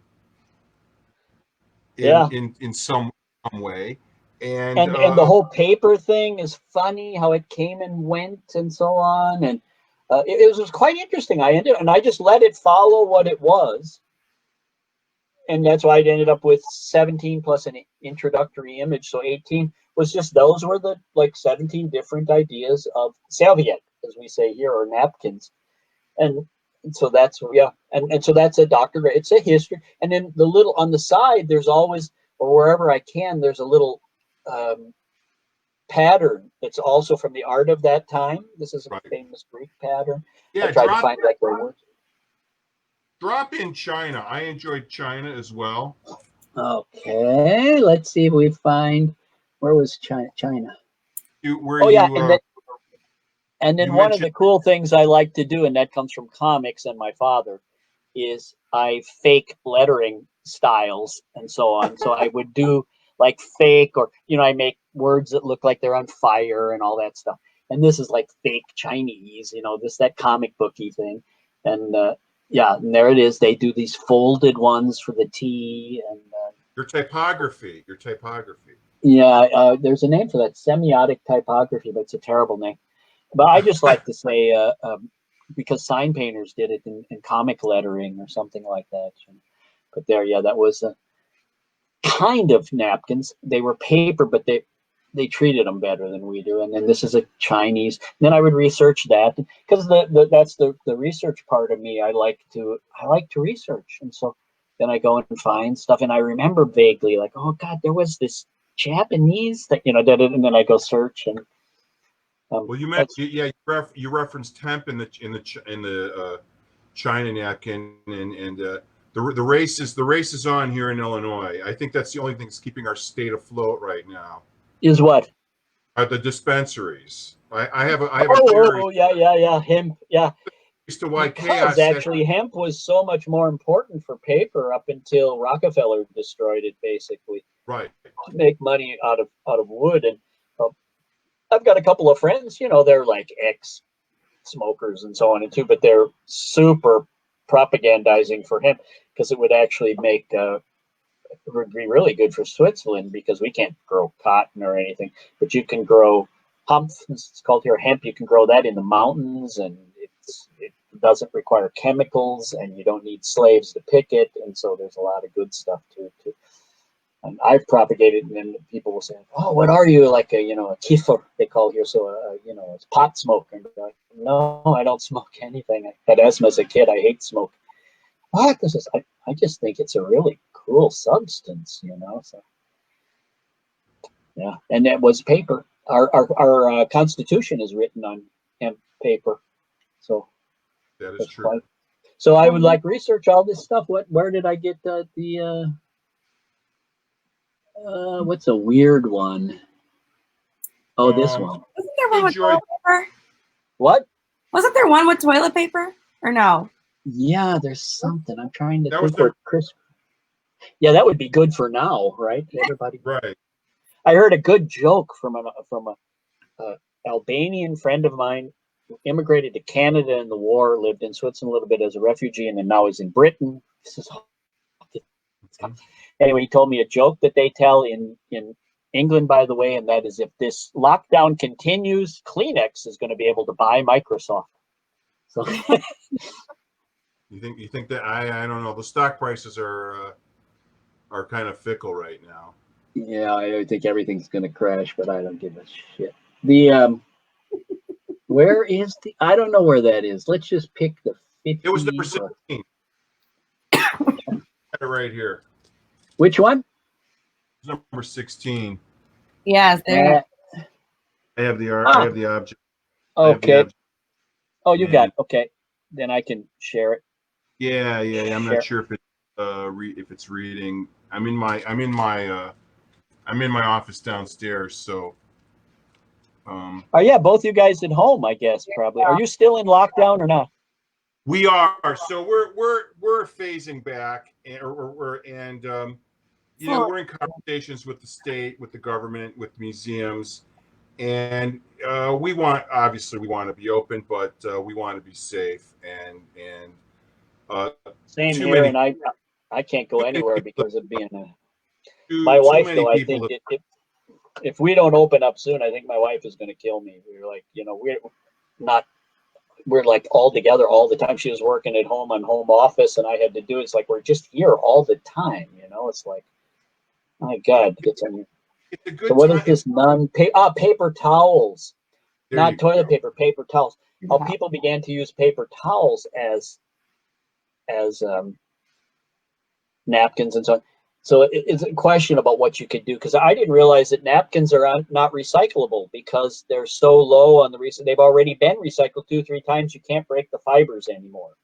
in some way. And the whole paper thing is funny, how it came and went and so on. And it was quite interesting. I just let it follow what it was. And that's why I ended up with 17 plus an introductory image. So 18 was just, those were the like 17 different ideas of serviette, as we say here, or napkins. And so that's, and so that's a doctor, it's a history. And then the little on the side, there's always, or wherever I can, there's a little pattern that's also from the art of that time. This is a famous Greek pattern. Yeah, I tried to find like their words. Drop in China. I enjoyed China as well. Okay, let's see if we find, where was China? And then one of the cool things I like to do, and that comes from comics and my father, is I fake lettering styles and so on. So I would do like fake, or, you know, I make words that look like they're on fire and all that stuff. And this is like fake Chinese, you know, that comic booky thing. And and there it is. They do these folded ones for the T and your typography. Yeah, there's a name for that, semiotic typography, but it's a terrible name. But I just like to say because sign painters did it in comic lettering or something like that. But there, that was kind of napkins. They were paper, but they treated them better than we do. And then this is a Chinese. Then I would research that, because that's the research part of me. I like to research, and so then I go and find stuff. And I remember vaguely, like, oh God, there was this Japanese thing, you know, and then I go search and. Well, you mentioned, you referenced hemp in the China napkin, and the race is on here in Illinois. I think that's the only thing that's keeping our state afloat right now. Is what? The dispensaries. I have a theory. Oh yeah, hemp, yeah. As to why because actually hemp was so much more important for paper up until Rockefeller destroyed it, basically. Right. To make money out of wood. And I've got a couple of friends, you know, they're like ex-smokers and so on and too, but they're super propagandizing for hemp, because it would actually make it would be really good for Switzerland, because we can't grow cotton or anything, but you can grow hemp. It's called here hemp. You can grow that in the mountains, and it doesn't require chemicals, and you don't need slaves to pick it, and so there's a lot of good stuff to it too. And I've propagated, and then people will say, "Oh, what are you, like a kiffer?" They call here, so a pot smoker. And like, no, I don't smoke anything. I had asthma as a kid. I hate smoke. What? This is? I just think it's a really cool substance, you know. So yeah, and that was paper. Our Constitution is written on hemp paper, so that is true. So I would like research all this stuff. Where did I get the what's a weird one? Oh, this one. Wasn't there one with toilet paper? What? Wasn't there one with toilet paper? Or no? Yeah, there's something. I'm trying to think where Chris. Yeah, that would be good for now, right? Everybody. Right. I heard a good joke from a Albanian friend of mine who immigrated to Canada in the war, lived in Switzerland a little bit as a refugee, and then now is in Britain. This is anyway. He told me a joke that they tell in England, by the way, and that is if this lockdown continues, Kleenex is going to be able to buy Microsoft. So You think that I don't know. The stock prices are kind of fickle right now. yeah, I think everything's going to crash, but I don't give a shit. The where is the? I don't know where that is. Let's just pick the 50. It was number 16. Got it right here. Which one? It's number 16. Yes, there. I have the I have the object. Okay. Object. Oh, you got it. Okay. Then I can share it. Yeah. I'm not sure if it if it's reading. I'm in my office downstairs, so. Oh yeah, both you guys at home, I guess probably. Are you still in lockdown or not? We are. So we're phasing back, and you know, we're in conversations with the state, with the government, with museums, and we want to be open, but we want to be safe, and Same here, and I can't go anywhere because of being my too wife. many Though I people think if we don't open up soon, I think my wife is going to kill me. We're like, you know, we're like all together all the time. She was working at home on home office, and I had to do it. It's like we're just here all the time. You know, it's like, my God, it's a good so what time. is this paper towels, not toilet paper, paper towels. How people began to use paper towels as napkins and so on. So it's a question about what you could do, because I didn't realize that napkins are not recyclable because they're so low on the they've already been recycled 2-3 times. You can't break the fibers anymore,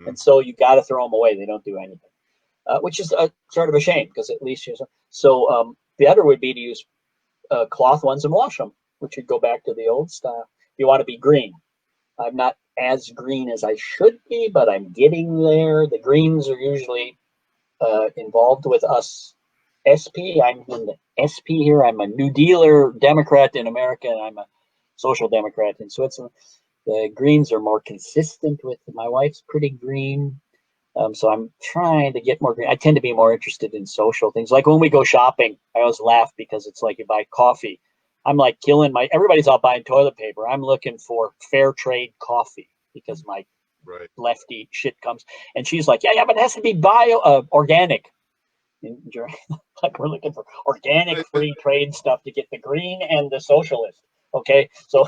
and so you got to throw them away. They don't do anything, which is sort of a shame because at least so the other would be to use cloth ones and wash them, which would go back to the old style. If you want to be green, I'm not as green as I should be, but I'm getting there. The greens are usually involved with us SP. I'm in the SP here. I'm a New Dealer Democrat in America, and I'm a Social Democrat in Switzerland. The greens are more consistent with my wife's pretty green. So I'm trying to get more green. I tend to be more interested in social things. Like when we go shopping, I always laugh because it's like you buy coffee. I'm like killing everybody's out buying toilet paper. I'm looking for fair trade coffee because my lefty shit comes, and she's like, yeah, but it has to be organic. Like we're looking for organic free trade stuff to get the green and the socialist. Okay, so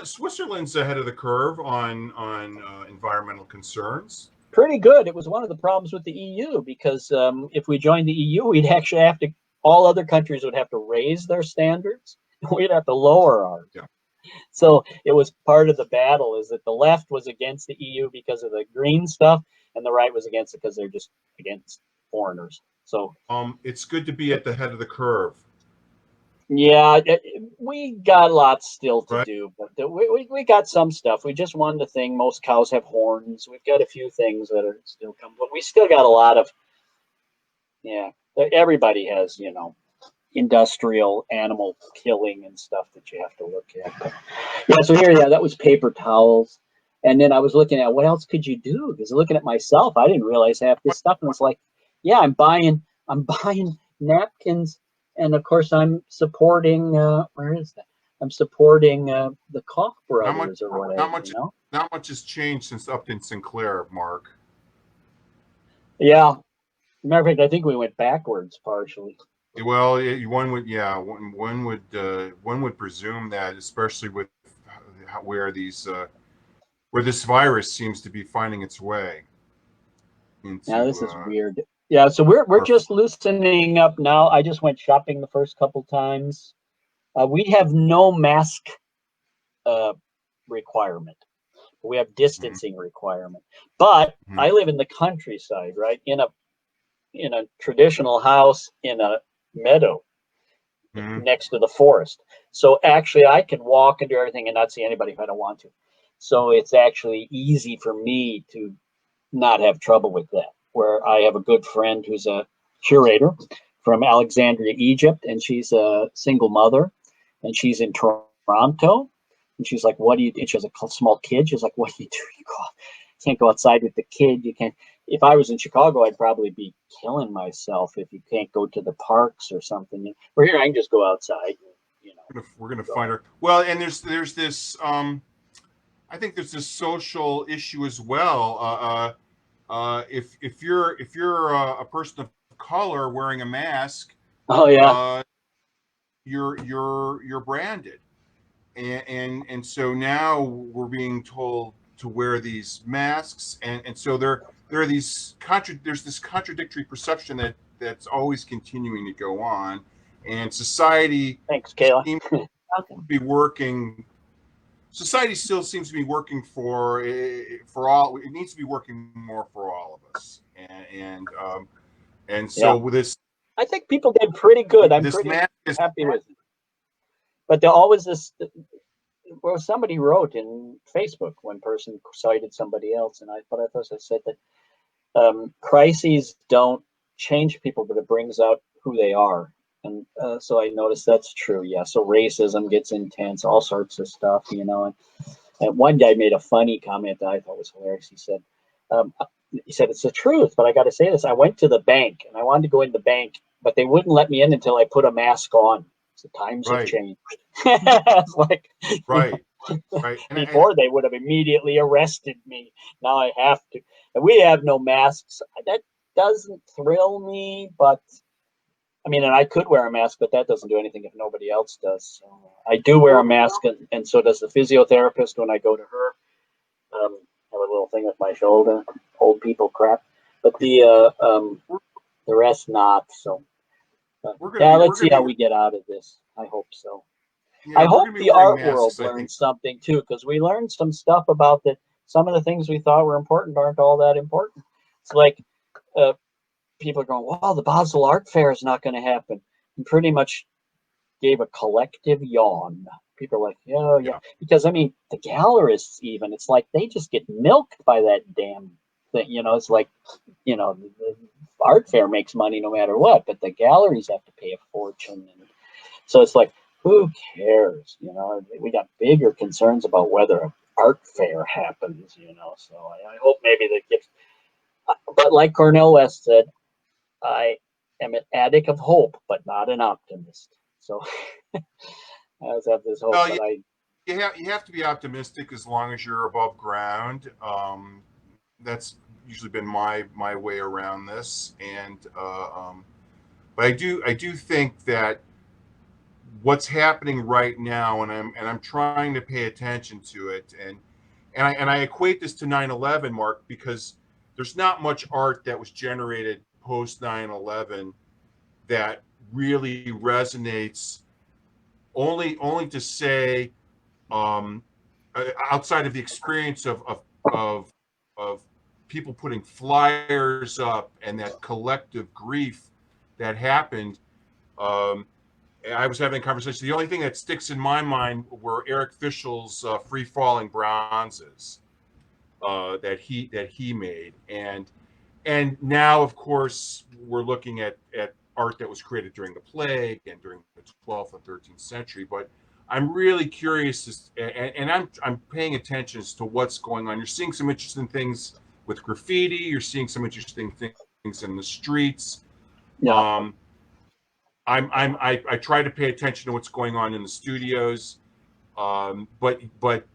Switzerland's ahead of the curve on environmental concerns. Pretty good. It was one of the problems with the EU because if we joined the EU, we'd actually have to. All other countries would have to raise their standards. We'd have to lower ours. Yeah. So it was part of the battle is that the left was against the EU because of the green stuff, and the right was against it because they're just against foreigners. So it's good to be at the head of the curve. Yeah, we got lots still to do, but we got some stuff. We just won the thing. Most cows have horns. We've got a few things that are still coming, but we still got a lot of. Yeah, everybody has, you know, industrial animal killing and stuff that you have to look at. But, yeah, so here, that was paper towels. And then I was looking at what else could you do? Because looking at myself, I didn't realize half this stuff. And it's like, yeah, I'm buying napkins. And of course, I'm supporting, where is that? I'm supporting the Koch brothers or whatever. Not much has changed since Upton Sinclair, Mark. Yeah. Matter of fact, I think we went backwards partially. Well, one would presume that, especially with where this virus seems to be finding its way. Now this is weird. Yeah, so we're just loosening up now. I just went shopping the first couple times. We have no mask requirement. We have distancing requirement. But I live in the countryside, right? In a traditional house in a meadow next to the forest. So actually I can walk and do everything and not see anybody if I don't want to. So it's actually easy for me to not have trouble with that. where I have a good friend who's a curator from Alexandria, Egypt, and she's a single mother, and she's in Toronto. And she's like, "What do you do?" She has a small kid. She's like, "What do you do? You can't go outside with the kid. You can't." If I was in Chicago, I'd probably be killing myself if you can't go to the parks or something. We're here, I can just go outside. You know, we're gonna find her. Well, and there's this. I think there's this social issue as well. If you're a person of color wearing a mask, oh yeah, you're branded, and so now we're being told to wear these masks, and so there are these there's this contradictory perception that's always continuing to go on, and society thanks, Kayla. seems to be working. Society still seems to be working for all. It needs to be working more for all of us, and so with this, I think people did pretty good. I'm pretty happy with it. But there always this. Well, somebody wrote in Facebook, one person cited somebody else, and I said that crises don't change people, but it brings out who they are. And so I noticed that's true. Yeah. So racism gets intense, all sorts of stuff, you know. And one guy made a funny comment that I thought was hilarious. He said, it's the truth, but I got to say this. I went to the bank and I wanted to go in the bank, but they wouldn't let me in until I put a mask on. So times have changed. It's like, right. Before they would have immediately arrested me. Now I have to. And we have no masks. That doesn't thrill me, but I mean, and I could wear a mask, but that doesn't do anything if nobody else does. So I do wear a mask, and so does the physiotherapist when I go to her. Have a little thing with my shoulder, old people crap. But the rest not. So let's see how we get out of this. I hope so. Yeah, I hope the art world learns something too, because we learned some stuff about that. Some of the things we thought were important aren't all that important. It's like people are going, "Well, the Basel Art Fair is not going to happen," and pretty much gave a collective yawn. People are like, yeah, because I mean, the gallerists even, it's like they just get milked by that damn thing. You know, it's like, you know, the art fair makes money no matter what, but the galleries have to pay a fortune, and so it's like, who cares? You know, we got bigger concerns about whether an art fair happens. You know, so I hope maybe that gets. But like Cornel West said, I am an addict of hope, but not an optimist. So I always have this hope. Well, you have to be optimistic as long as you're above ground. That's usually been my way around this, and but I do think that what's happening right now, and I'm trying to pay attention to it, and I equate this to 9/11, Mark, because there's not much art that was generated post 9/11 that really resonates. Only to say, outside of the experience of people putting flyers up and that collective grief that happened. I was having a conversation. The only thing that sticks in my mind were Eric Fischl's free falling bronzes that he made, and now of course we're looking at art that was created during the plague and during the 12th and 13th century. But I'm really curious, and I'm paying attention as to what's going on. You're seeing some interesting things with graffiti. You're seeing some interesting things in the streets. Yeah. I try to pay attention to what's going on in the studios, but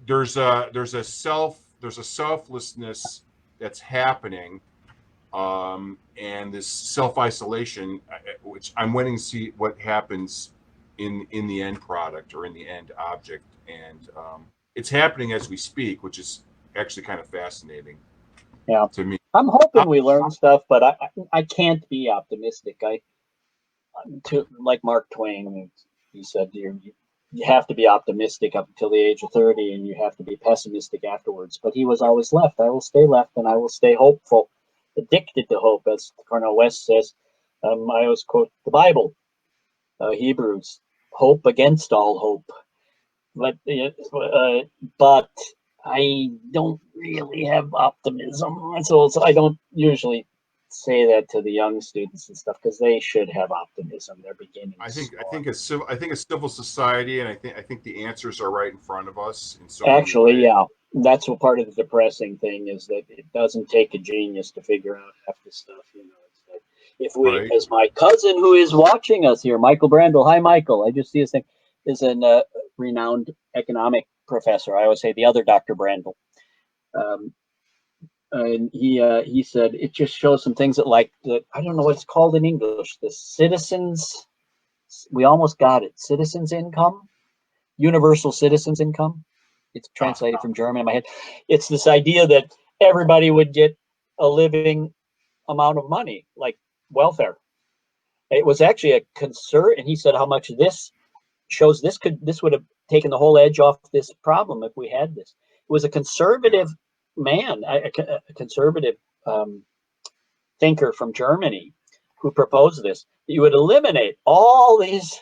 there's a selflessness that's happening, and this self-isolation, which I'm waiting to see what happens in the end product or in the end object, and it's happening as we speak, which is actually kind of fascinating. Yeah, to me. I'm hoping we learn stuff, but I can't be optimistic. Like Mark Twain, he said, you have to be optimistic up until the age of 30, and you have to be pessimistic afterwards. But he was always left. I will stay left, and I will stay hopeful, addicted to hope, as Cornel West says. I always quote the Bible, Hebrews, hope against all hope. But I don't really have optimism, so I don't usually say that to the young students and stuff because they should have optimism. They're beginning. I think a civil society, and I think the answers are right in front of us in so Actually, many ways. yeah, that's what part of the depressing thing is, that it doesn't take a genius to figure out half the stuff. You know, it's like if we, Right. as my cousin who is watching us here, Michael Brandl. Hi, Michael. I just see his thing. Is a renowned economic professor. I always say the other Dr. Brandl. And he said it just shows some things that, like, I don't know what it's called in English. The citizens, we almost got it. Citizens income, universal citizens income. It's translated from German in my head. It's this idea that everybody would get a living amount of money, like welfare. It was actually a concern, and he said how much this shows this would have taken the whole edge off this problem if we had this. It was a conservative man, a conservative thinker from Germany who proposed this. You would eliminate all these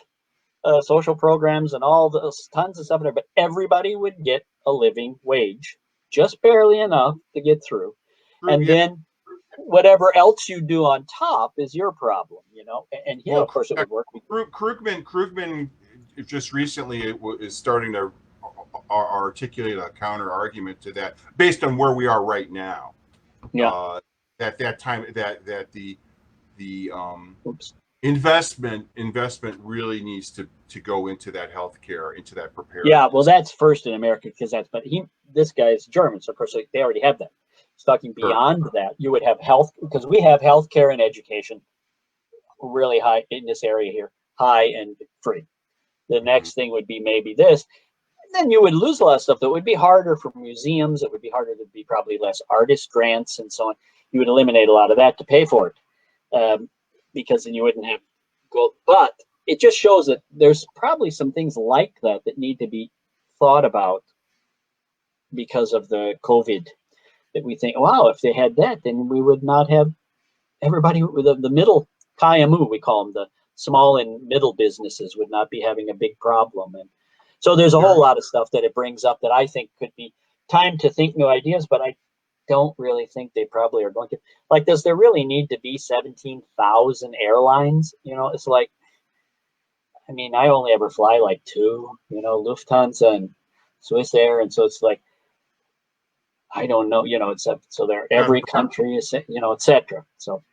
social programs and all those tons of stuff there, but everybody would get a living wage, just barely enough to get through. And then whatever else you do on top is your problem, you know. And yeah, well, of course it would work. Krugman just recently is starting to articulate a counter argument to that based on where we are right now. Yeah. At that time, that the investment really needs to go into that healthcare, into that preparedness. Yeah, well, that's first in America because this guy is German, so of course they already have that. He's talking beyond that. You would have health, because we have healthcare and education really high in this area here, high and free. The next thing would be maybe this. Then you would lose a lot of stuff that would be harder for museums. It would be harder to be probably less artist grants and so on. You would eliminate a lot of that to pay for it, because then you wouldn't have gold. But it just shows that there's probably some things like that need to be thought about because of the COVID. That we think, wow, if they had that, then we would not have everybody with the middle KMU, we call them, the small and middle businesses would not be having a big problem. And so there's a whole lot of stuff that it brings up that I think could be time to think new ideas, but I don't really think they probably are going to. Like, does there really need to be 17,000 airlines? You know, it's like, I mean, I only ever fly like 2, you know, Lufthansa and Swiss Air. And so it's like, I don't know, you know, it's so there, every country is, you know, etc. So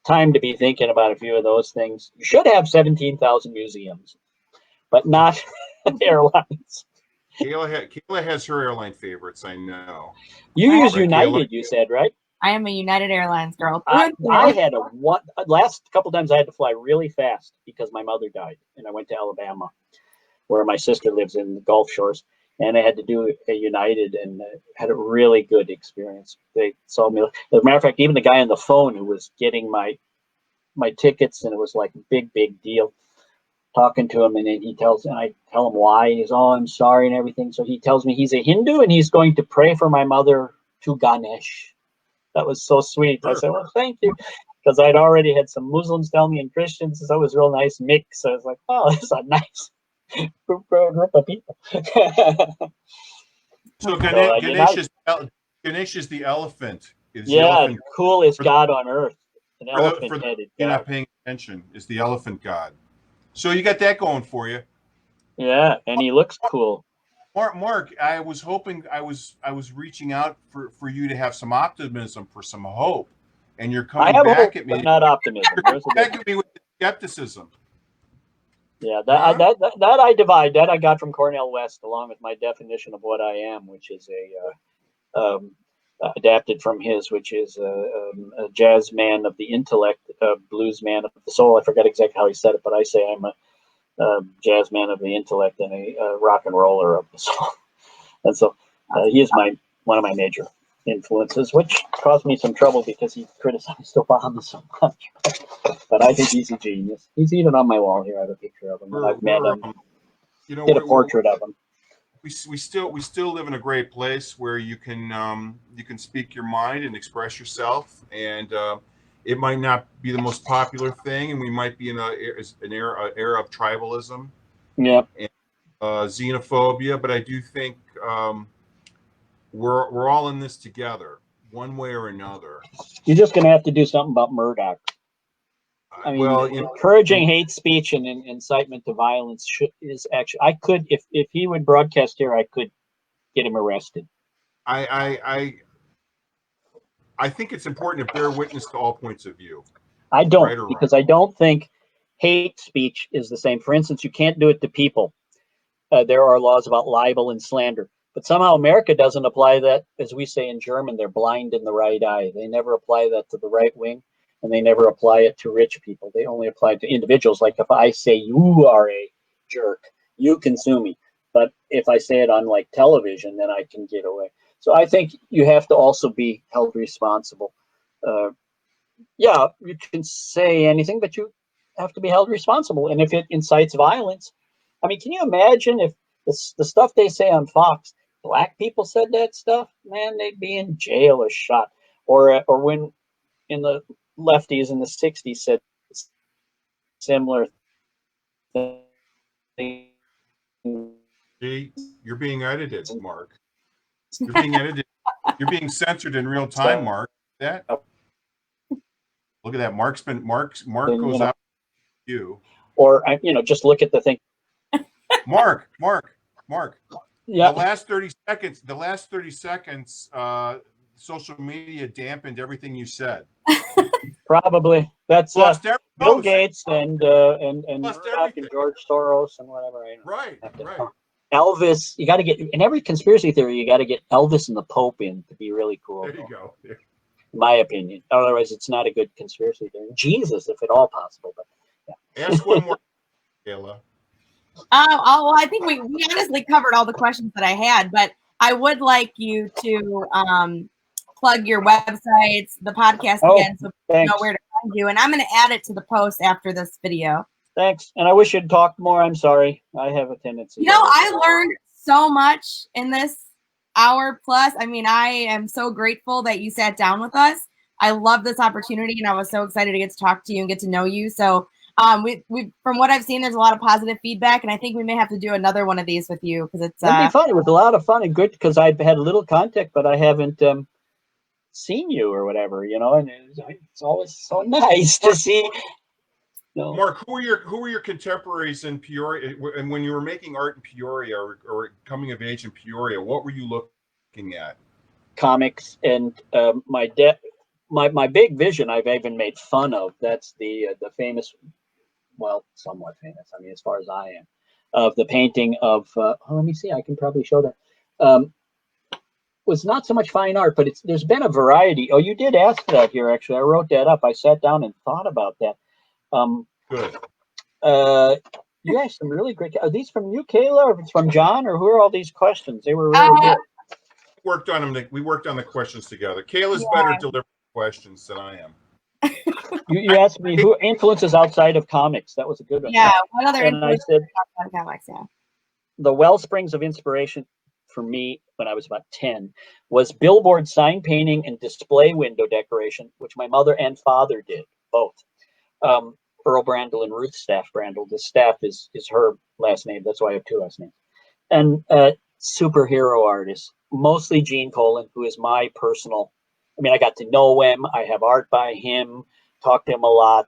time to be thinking about a few of those things. You should have 17,000 museums, but not airlines. Kayla has her airline favorites, I know. You use United, you said, right? I am a United Airlines girl. I had last couple times I had to fly really fast because my mother died, and I went to Alabama, where my sister lives in the Gulf Shores. And I had to do a United and had a really good experience. They saw me. As a matter of fact, even the guy on the phone who was getting my tickets, and it was like a big deal, talking to him, and then I tell him why. He's, oh, I'm sorry and everything. So he tells me he's a Hindu and he's going to pray for my mother to Ganesh. That was so sweet. I said, well, thank you. Because I'd already had some Muslims tell me and Christians, so it was a real nice mix. So I was like, oh, this is a nice group of people. So Ganesh is the elephant. The elephant coolest god on earth. An elephant-headed you're not paying attention. Is the elephant god. So you got that going for you. Yeah, and he looks cool. Mark, I was hoping I was reaching out for you to have some optimism, for some hope, and you're coming back at me. But not optimism. You're back at me with skepticism. Yeah, that I divide. That I got from Cornell West, along with my definition of what I am, which is adapted from his, which is a jazz man of the intellect, a blues man of the soul. I forget exactly how he said it, but I say I'm a jazz man of the intellect and a rock and roller of the soul. And so he is one of my major influences, which caused me some trouble because he criticized Obama so much. But I think he's a genius. He's even on my wall here. I have a picture of him. I've met him. Did a portrait of him. We still live in a great place where you can speak your mind and express yourself, and it might not be the most popular thing, and we might be in an era of tribalism, and xenophobia. But I do think we're all in this together. one way or another. You're just going to have to do something about Murdoch. I mean, well, encouraging hate speech and incitement to violence is actually, I could, if he would broadcast here, I could get him arrested. I think it's important to bear witness to all points of view. I don't, because I don't think hate speech is the same. For instance, you can't do it to people. There are laws about libel and slander, but somehow America doesn't apply that. As we say in German, they're blind in the right eye. They never apply that to the right wing, and they never apply it to rich people. They only apply it to individuals. Like if I say you are a jerk, you can sue me. But if I say it on like television, then I can get away. So I think you have to also be held responsible. Yeah, you can say anything, but you have to be held responsible. And if it incites violence, I mean, can you imagine if the stuff they say on Fox, black people said that stuff? Man, they'd be in jail or shot. Or when in the lefties in the 60s said similar things. See, you're being edited, Mark. You're being edited. You're being censored in real time, Mark. That. Look at that. Mark goes out to you. Or just look at the thing. Mark. Yeah. The last 30 seconds, social media dampened everything you said. Probably. That's Bill Gates and Murdoch and George Soros and whatever. Right. Elvis, you got to get in every conspiracy theory. You got to get Elvis and the Pope in to be really cool. There you go. Yeah. In my opinion. Otherwise, it's not a good conspiracy theory. Jesus, if at all possible. But yeah. Ask one more, Kayla. Well, I think we honestly covered all the questions that I had, but I would like you to plug your websites, the podcast again, so people know where to find you. And I'm going to add it to the post after this video. Thanks. And I wish you'd talk more. I'm sorry. I have a tendency. I learned so much in this hour plus. I mean, I am so grateful that you sat down with us. I love this opportunity, and I was so excited to get to talk to you and get to know you. So we from what I've seen, there's a lot of positive feedback, and I think we may have to do another one of these with you because it's it'd be fun. It was a lot of fun and good because I've had a little contact, but I haven't seen you or whatever, and it's always so nice to see. Mark, who are your contemporaries in Peoria? And when you were making art in Peoria or coming of age in Peoria, what were you looking at? Comics and my big vision I've even made fun of. That's the famous, well, somewhat famous. I mean, as far as I am, of the painting of. Let me see. I can probably show that. Was not so much fine art, but there's been a variety. Oh, you did ask that here. Actually, I wrote that up. I sat down and thought about that. Good. You asked some really great. Are these from you, Kayla, or from John, or who are all these questions? They were really good. We worked on the questions together. Kayla's better delivering questions than I am. You asked me who influences outside of comics. That was a good one. Yeah. What other influences outside of comics? Yeah. The wellsprings of inspiration for me when I was about 10 was billboard sign painting and display window decoration, which my mother and father did both. Earl Brandl and Ruth Staff Brandl. The Staff is her last name. That's why I have two last names. And superhero artists, mostly Gene Colan, who is my personal. I mean, I got to know him. I have art by him. Talked to him a lot.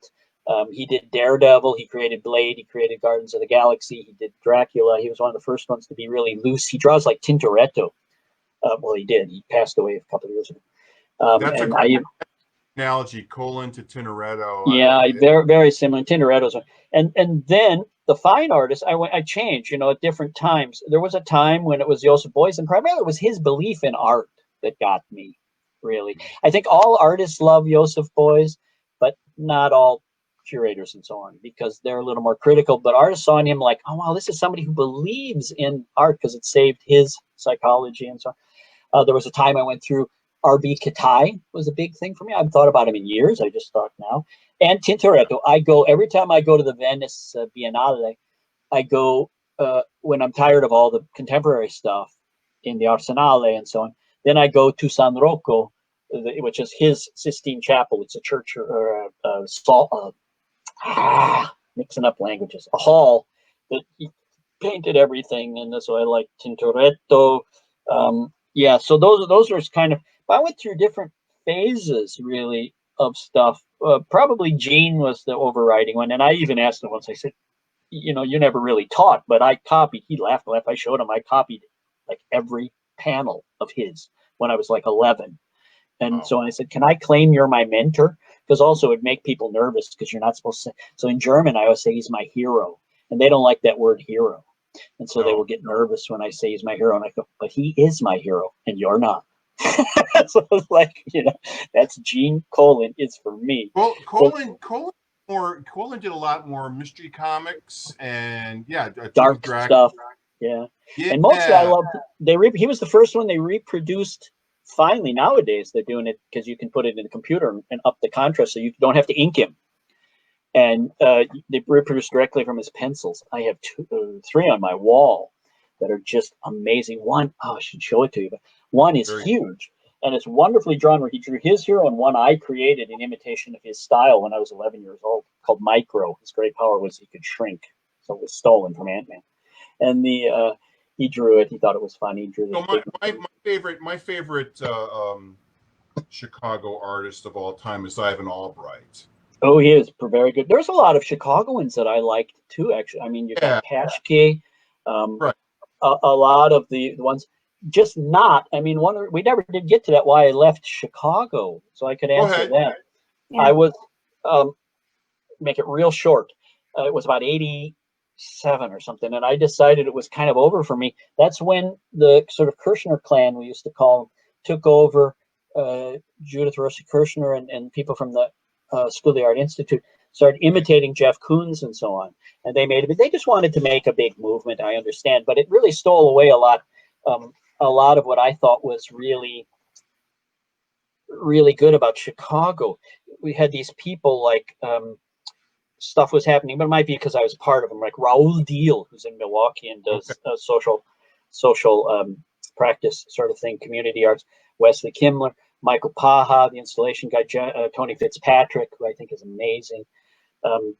He did Daredevil. He created Blade. He created Guardians of the Galaxy. He did Dracula. He was one of the first ones to be really loose. He draws like Tintoretto. Well, he did. He passed away a couple of years ago. That's a great analogy, Colan to Tintoretto. Yeah, very, very similar. Tintoretto's one. And then the fine artists, I changed, at different times. There was a time when it was Joseph Beuys, and primarily it was his belief in art that got me, really. I think all artists love Joseph Beuys, but not all curators and so on, because they're a little more critical. But artists saw in him like, oh, wow, this is somebody who believes in art because it saved his psychology and so on. There was a time I went through R.B. Kitai was a big thing for me. I've thought about him in years. I just thought now. And Tintoretto. Every time I go to the Venice Biennale, I go when I'm tired of all the contemporary stuff in the Arsenale and so on. Then I go to San Rocco, which is his Sistine Chapel. It's a church or mixing up languages. A hall that he painted everything, and so I like Tintoretto. So those are kind of. I went through different phases, really, of stuff. Probably Gene was the overriding one. And I even asked him once, I said, you never really taught, but I copied. He laughed. I showed him. I copied like every panel of his when I was like 11. And so I said, can I claim you're my mentor? Because also it'd make people nervous because you're not supposed to. So in German, I always say he's my hero. And they don't like that word hero. And so they will get nervous when I say he's my hero. And I go, but he is my hero and you're not. So it's like, that's Gene Colan is for me. Well, Colan did a lot more mystery comics and dark stuff. Yeah. And mostly I loved he was the first one they reproduced. Finally, nowadays they're doing it because you can put it in the computer and up the contrast so you don't have to ink him. And they reproduced directly from his pencils. I have 3 on my wall that are just amazing. One, I should show it to you, but one is huge and it's wonderfully drawn where he drew his hero, and one I created in imitation of his style when I was 11 years old, called Micro. His great power was he could shrink, so it was stolen from Ant-Man. And he drew it. He thought it was funny. He drew my favorite Chicago artist of all time is Ivan Albright. Oh, he is very good. There's a lot of Chicagoans that I liked too, actually. I mean, you got Paschke, right. A lot of the ones, just not. I mean, we never did get to that. Why I left Chicago, so I could answer that. Yeah. I was make it real short. It was about 87 or something, and I decided it was kind of over for me. That's when the sort of Kirshner clan, we used to call them, took over. Judith Rossi Kirshner and people from the School of the Art Institute started imitating Jeff Koons and so on, and they just wanted to make a big movement. I understand, but it really stole away a lot of what I thought was really, really good about Chicago. We had these people like stuff was happening, but it might be because I was part of them, like Raoul Deal, who's in Milwaukee and does social practice sort of thing, community arts. Wesley Kimler, Michael Paha, the installation guy, Tony Fitzpatrick, who I think is amazing,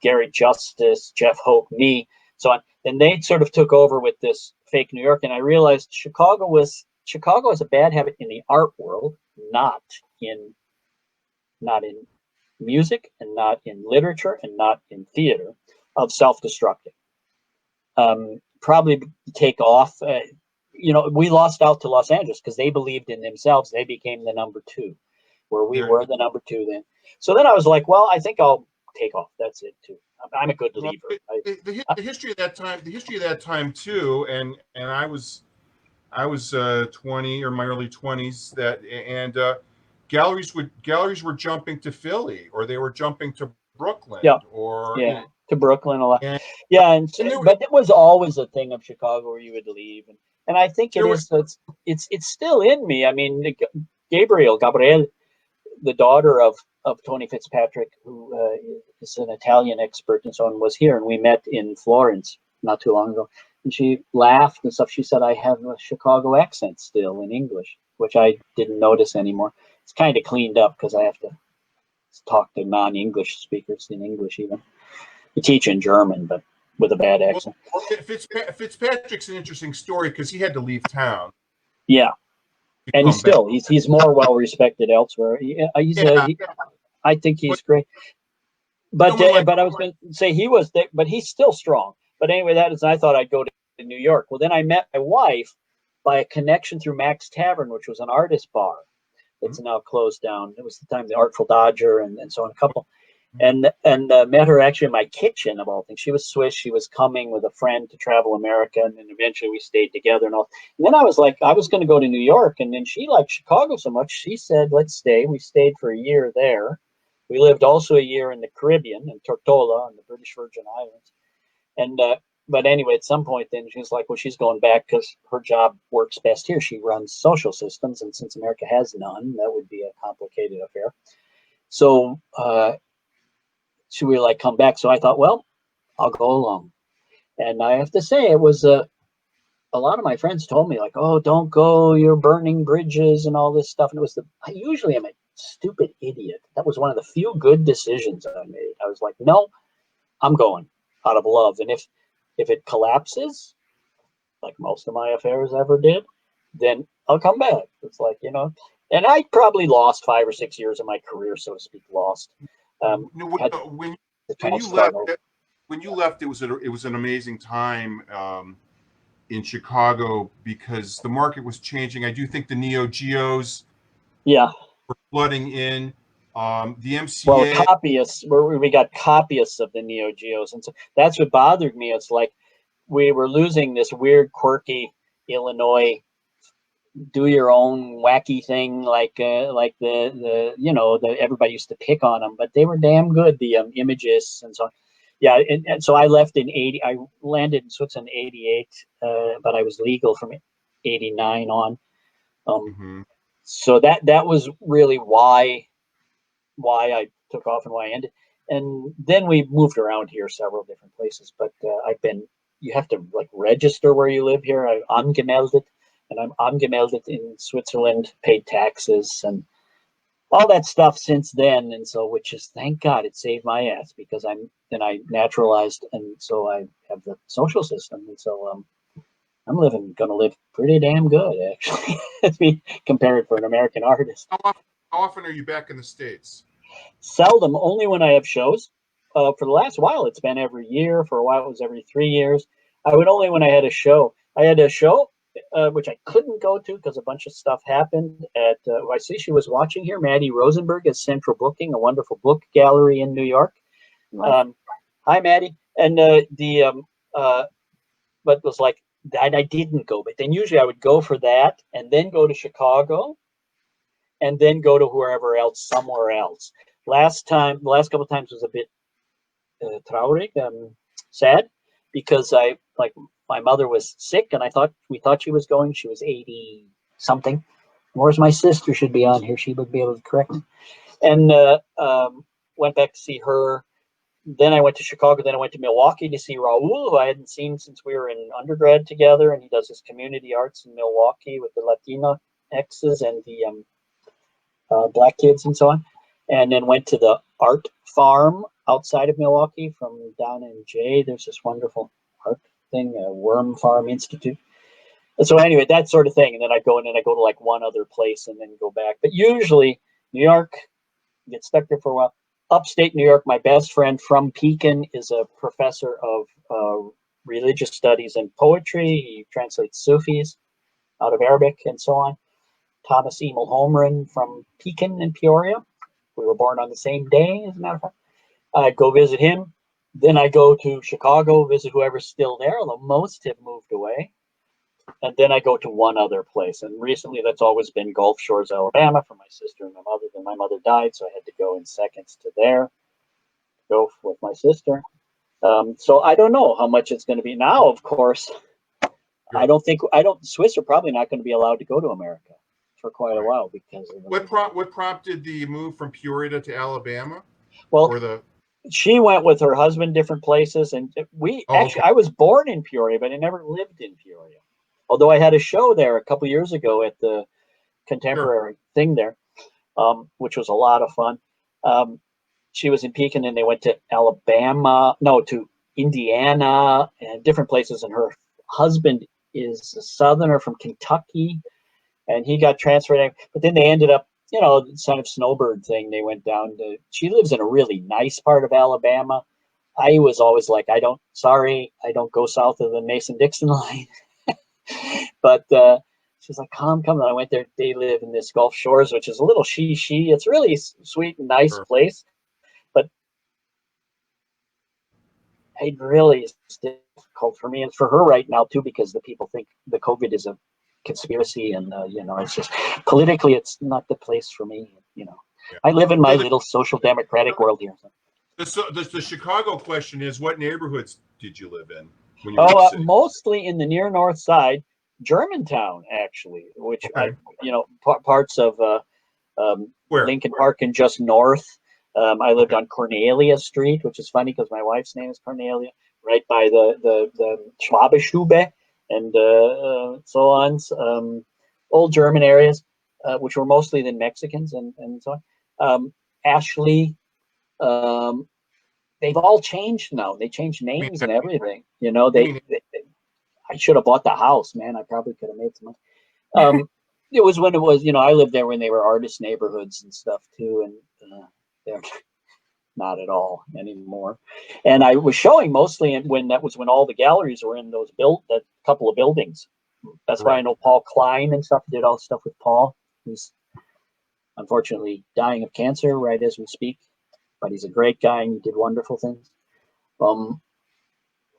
Gary Justice, Jeff Hope, me, so on. And they sort of took over with this fake New York, and I realized Chicago has a bad habit in the art world, not in music and not in literature and not in theater, of self-destructing. Probably take off. We lost out to Los Angeles because they believed in themselves. They became the number 2, where we were the number 2 then. So then I was like, well, I think I'll take off. That's it too. I'm a good leaver. The history of that time too, and I was 20 or my early 20s galleries were jumping to Philly, or they were jumping to Brooklyn, to Brooklyn a lot. But it was always a thing of Chicago where you would leave, and I think it's still in me. I mean, Gabrielle, the daughter of Tony Fitzpatrick, who is an Italian expert and so on, was here, and we met in Florence not too long ago. And she laughed and stuff. She said, I have a Chicago accent still in English, which I didn't notice anymore. It's kind of cleaned up because I have to talk to non-English speakers in English even. You teach in German, but with a bad accent. Well, Fitzpatrick's an interesting story because he had to leave town. Yeah. And he's more well respected elsewhere. I think he's great. But I was going to say he was there, but he's still strong. But anyway, I thought I'd go to New York. Well, then I met my wife by a connection through Mac's Tavern, which was an artist bar that's now closed down. It was the time the Artful Dodger and so on, a couple. And met her actually in my kitchen, of all things. She was Swiss. She was coming with a friend to travel America, and then eventually we stayed together and all. And then I was like, I was going to go to New York, and then she liked Chicago so much, she said, let's stay. We stayed for a year there. We lived also a year in the Caribbean, in Tortola, on the British Virgin Islands. And but anyway, at some point then she was like, well, she's going back because her job works best here. She runs social systems, and since America has none, that would be a complicated affair. So she would like come back. So I thought, well, I'll go along. And I have to say, it was a lot of my friends told me like, oh, don't go, you're burning bridges and all this stuff. And I usually am a stupid idiot. That was one of the few good decisions I made. I was like, no, I'm going out of love. And if it collapses, like most of my affairs ever did, then I'll come back. It's like, And I probably lost 5 or 6 years of my career, so to speak, lost. When you left, it was an amazing time in Chicago because the market was changing. I do think the Neo Geos were flooding in. The MCA. Well, copyists, we got copyists of the Neo Geos, and so that's what bothered me. It's like we were losing this weird, quirky Illinois do your own wacky thing, like the everybody used to pick on them, but they were damn good, the Imagists and so on. Yeah, and so I left in 80. I landed in Switzerland in 88, but I was legal from 89 on. So that was really why I took off and why I ended. And then we moved around here several different places, but you have to like register where you live here. I'm angemeldet, and I'm angemeldet in Switzerland, paid taxes and all that stuff since then. And so, which is, thank God, it saved my ass, because I naturalized, and so I have the social system. And so I'm gonna live pretty damn good, actually, if we compare it for an American artist. How often are you back in the States? Seldom, only when I have shows. For the last while, it's been every year. For a while, it was every 3 years. I would only when I had a show. I had a show which I couldn't go to because a bunch of stuff happened at, I see she was watching here, Maddie Rosenberg at Central Booking, a wonderful book gallery in New York. Hi, Maddie. And but was like, I didn't go, but then usually I would go for that and then go to Chicago and then go to wherever else, somewhere else. The last couple of times was a bit traurig, sad, because my mother was sick, and we thought she was going. She was 80 something. Where's my sister? Should be on here. She would be able to correct me. And went back to see her. Then I went to Chicago. Then I went to Milwaukee to see Raul, who I hadn't seen since we were in undergrad together. And he does his community arts in Milwaukee with the Latina X's and the black kids and so on. And then went to the art farm outside of Milwaukee from Donna and Jay. There's this wonderful art thing, Worm Farm Institute. And so anyway, that sort of thing. And then I go to like one other place and then go back. But usually New York, get stuck there for a while. Upstate New York, my best friend from Pekin is a professor of religious studies and poetry. He translates Sufis out of Arabic and so on. Thomas Emil Holmgren from Pekin in Peoria. We were born on the same day, as a matter of fact. I go visit him. Then I go to Chicago, visit whoever's still there, although most have moved away. And then I go to one other place. And recently that's always been Gulf Shores, Alabama, for my sister and my mother. Then my mother died, so I had to go in seconds to there, go with my sister. So I don't know how much it's going to be. Now, of course, Swiss are probably not going to be allowed to go to America for quite a while because of what prompted the move from Peoria to Alabama? Well, she went with her husband different places, and I was born in Peoria, but I never lived in Peoria. Although I had a show there a couple years ago at the Contemporary thing there, which was a lot of fun. She was in Pekin, and they went to to Indiana and different places. And her husband is a Southerner from Kentucky, and he got transferred. But then they ended up, kind of snowbird thing. They went down to. She lives in a really nice part of Alabama. I was always like, I don't go south of the Mason-Dixon line. But she's like, come. And I went there. They live in this Gulf Shores, which is a little she. It's a really sweet and nice place. But it really is difficult for me and for her right now, too, because the people think the COVID is a conspiracy. And, it's just politically, it's not the place for me. I live in my little social democratic world here. The Chicago question is, what neighborhoods did you live in? Mostly in the near north side, Germantown, actually, which parts of Lincoln Park and just north. I lived on Cornelia Street, which is funny because my wife's name is Cornelia, right by the Schwabestube and so on. Old German areas, which were mostly then Mexicans and so on. Ashley. They've all changed now. They changed names and everything. I should have bought the house, man. I probably could have made some money. it was when it was, I lived there when they were artist neighborhoods and stuff too, and they're not at all anymore. And I was showing mostly when all the galleries were in that couple of buildings. That's why I know Paul Klein and stuff. Did all stuff with Paul. He's unfortunately dying of cancer right as we speak, but he's a great guy and he did wonderful things.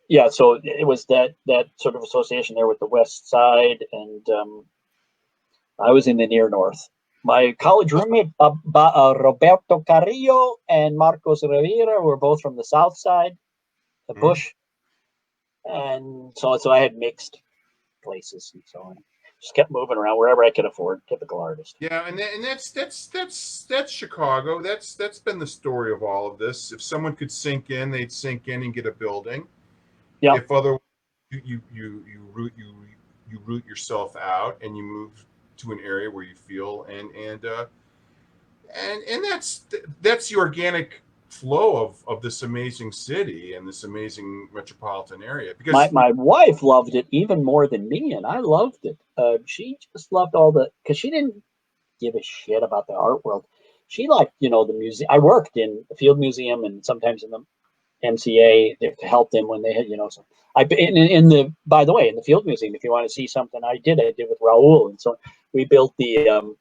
Yeah, so it was that sort of association there with the West Side, and I was in the near North. My college roommate, Roberto Carrillo and Marcos Rivera, were both from the South Side, the Bush, and so I had mixed places and so on. Just kept moving around wherever I could afford. Typical artist. Yeah, and that's Chicago. That's been the story of all of this. If someone could sink in, they'd sink in and get a building. Yeah. If otherwise, you root yourself out and you move to an area where you feel and that's the organic flow of this amazing city and this amazing metropolitan area. Because my wife loved it even more than me, and I loved it. She just loved because she didn't give a shit about the art world. She liked, the museum. I worked in the Field Museum and sometimes in the MCA to help them when they had, so by the way, in the Field Museum, if you want to see something I did with Raul. And so we built the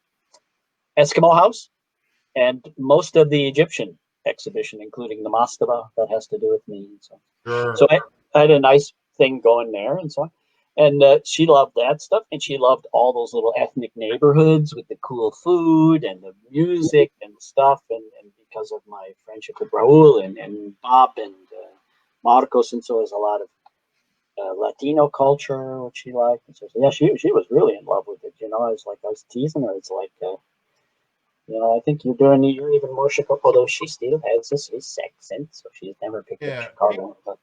Eskimo house and most of the Egyptian exhibition, including the mastaba that has to do with me. And so, sure. So I had a nice thing going there and so on. And she loved that stuff. And she loved all those little ethnic neighborhoods with the cool food and the music and stuff. And because of my friendship with Raul and Bob and Marcos, and so there's a lot of Latino culture, which she liked. And so yeah, she was really in love with it. I was teasing her. It's like, I think you're even more Chicago, although she still has this accent, so she's never picked up Chicago. But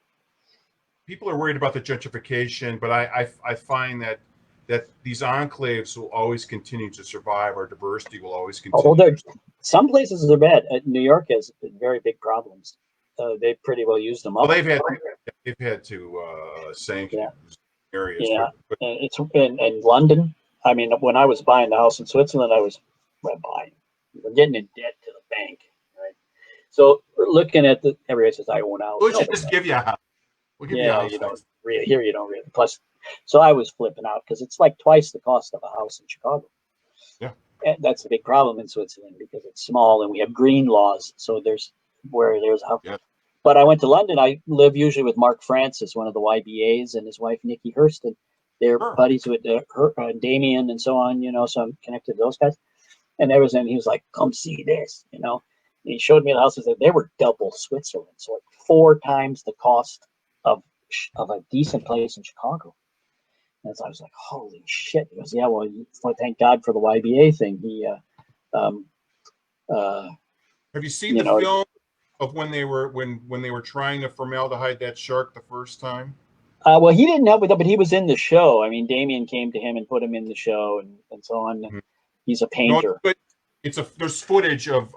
people are worried about the gentrification, but I find that these enclaves will always continue to survive. Our diversity will always continue. Some places are bad. New York has very big problems. They pretty well used them up. Well, they've had to sanction areas. Yeah, and London. I mean, when I was buying the house in Switzerland, we're getting in debt to the bank, right? So we're looking at everybody says I own a house. We'll just give you a house. We'll give you a house. You don't really. Plus, so I was flipping out because it's like twice the cost of a house in Chicago. Yeah, and that's a big problem in Switzerland because it's small and we have green laws. So there's a house. Yeah. But I went to London. I live usually with Mark Francis, one of the YBAs, and his wife Nikki Hurston. They're buddies with Damien and so on. So I'm connected to those guys. And he was like, "Come see this," And he showed me the houses that they were double Switzerland, so like 4 times the cost of a decent place in Chicago. And so I was like, "Holy shit!" He goes, "Yeah, well, thank God for the YBA thing." Have you seen the film of when they were trying to formaldehyde that shark the first time? Well, he didn't help with that, but he was in the show. I mean, Damien came to him and put him in the show and so on. Mm-hmm. He's a painter. No, but there's footage of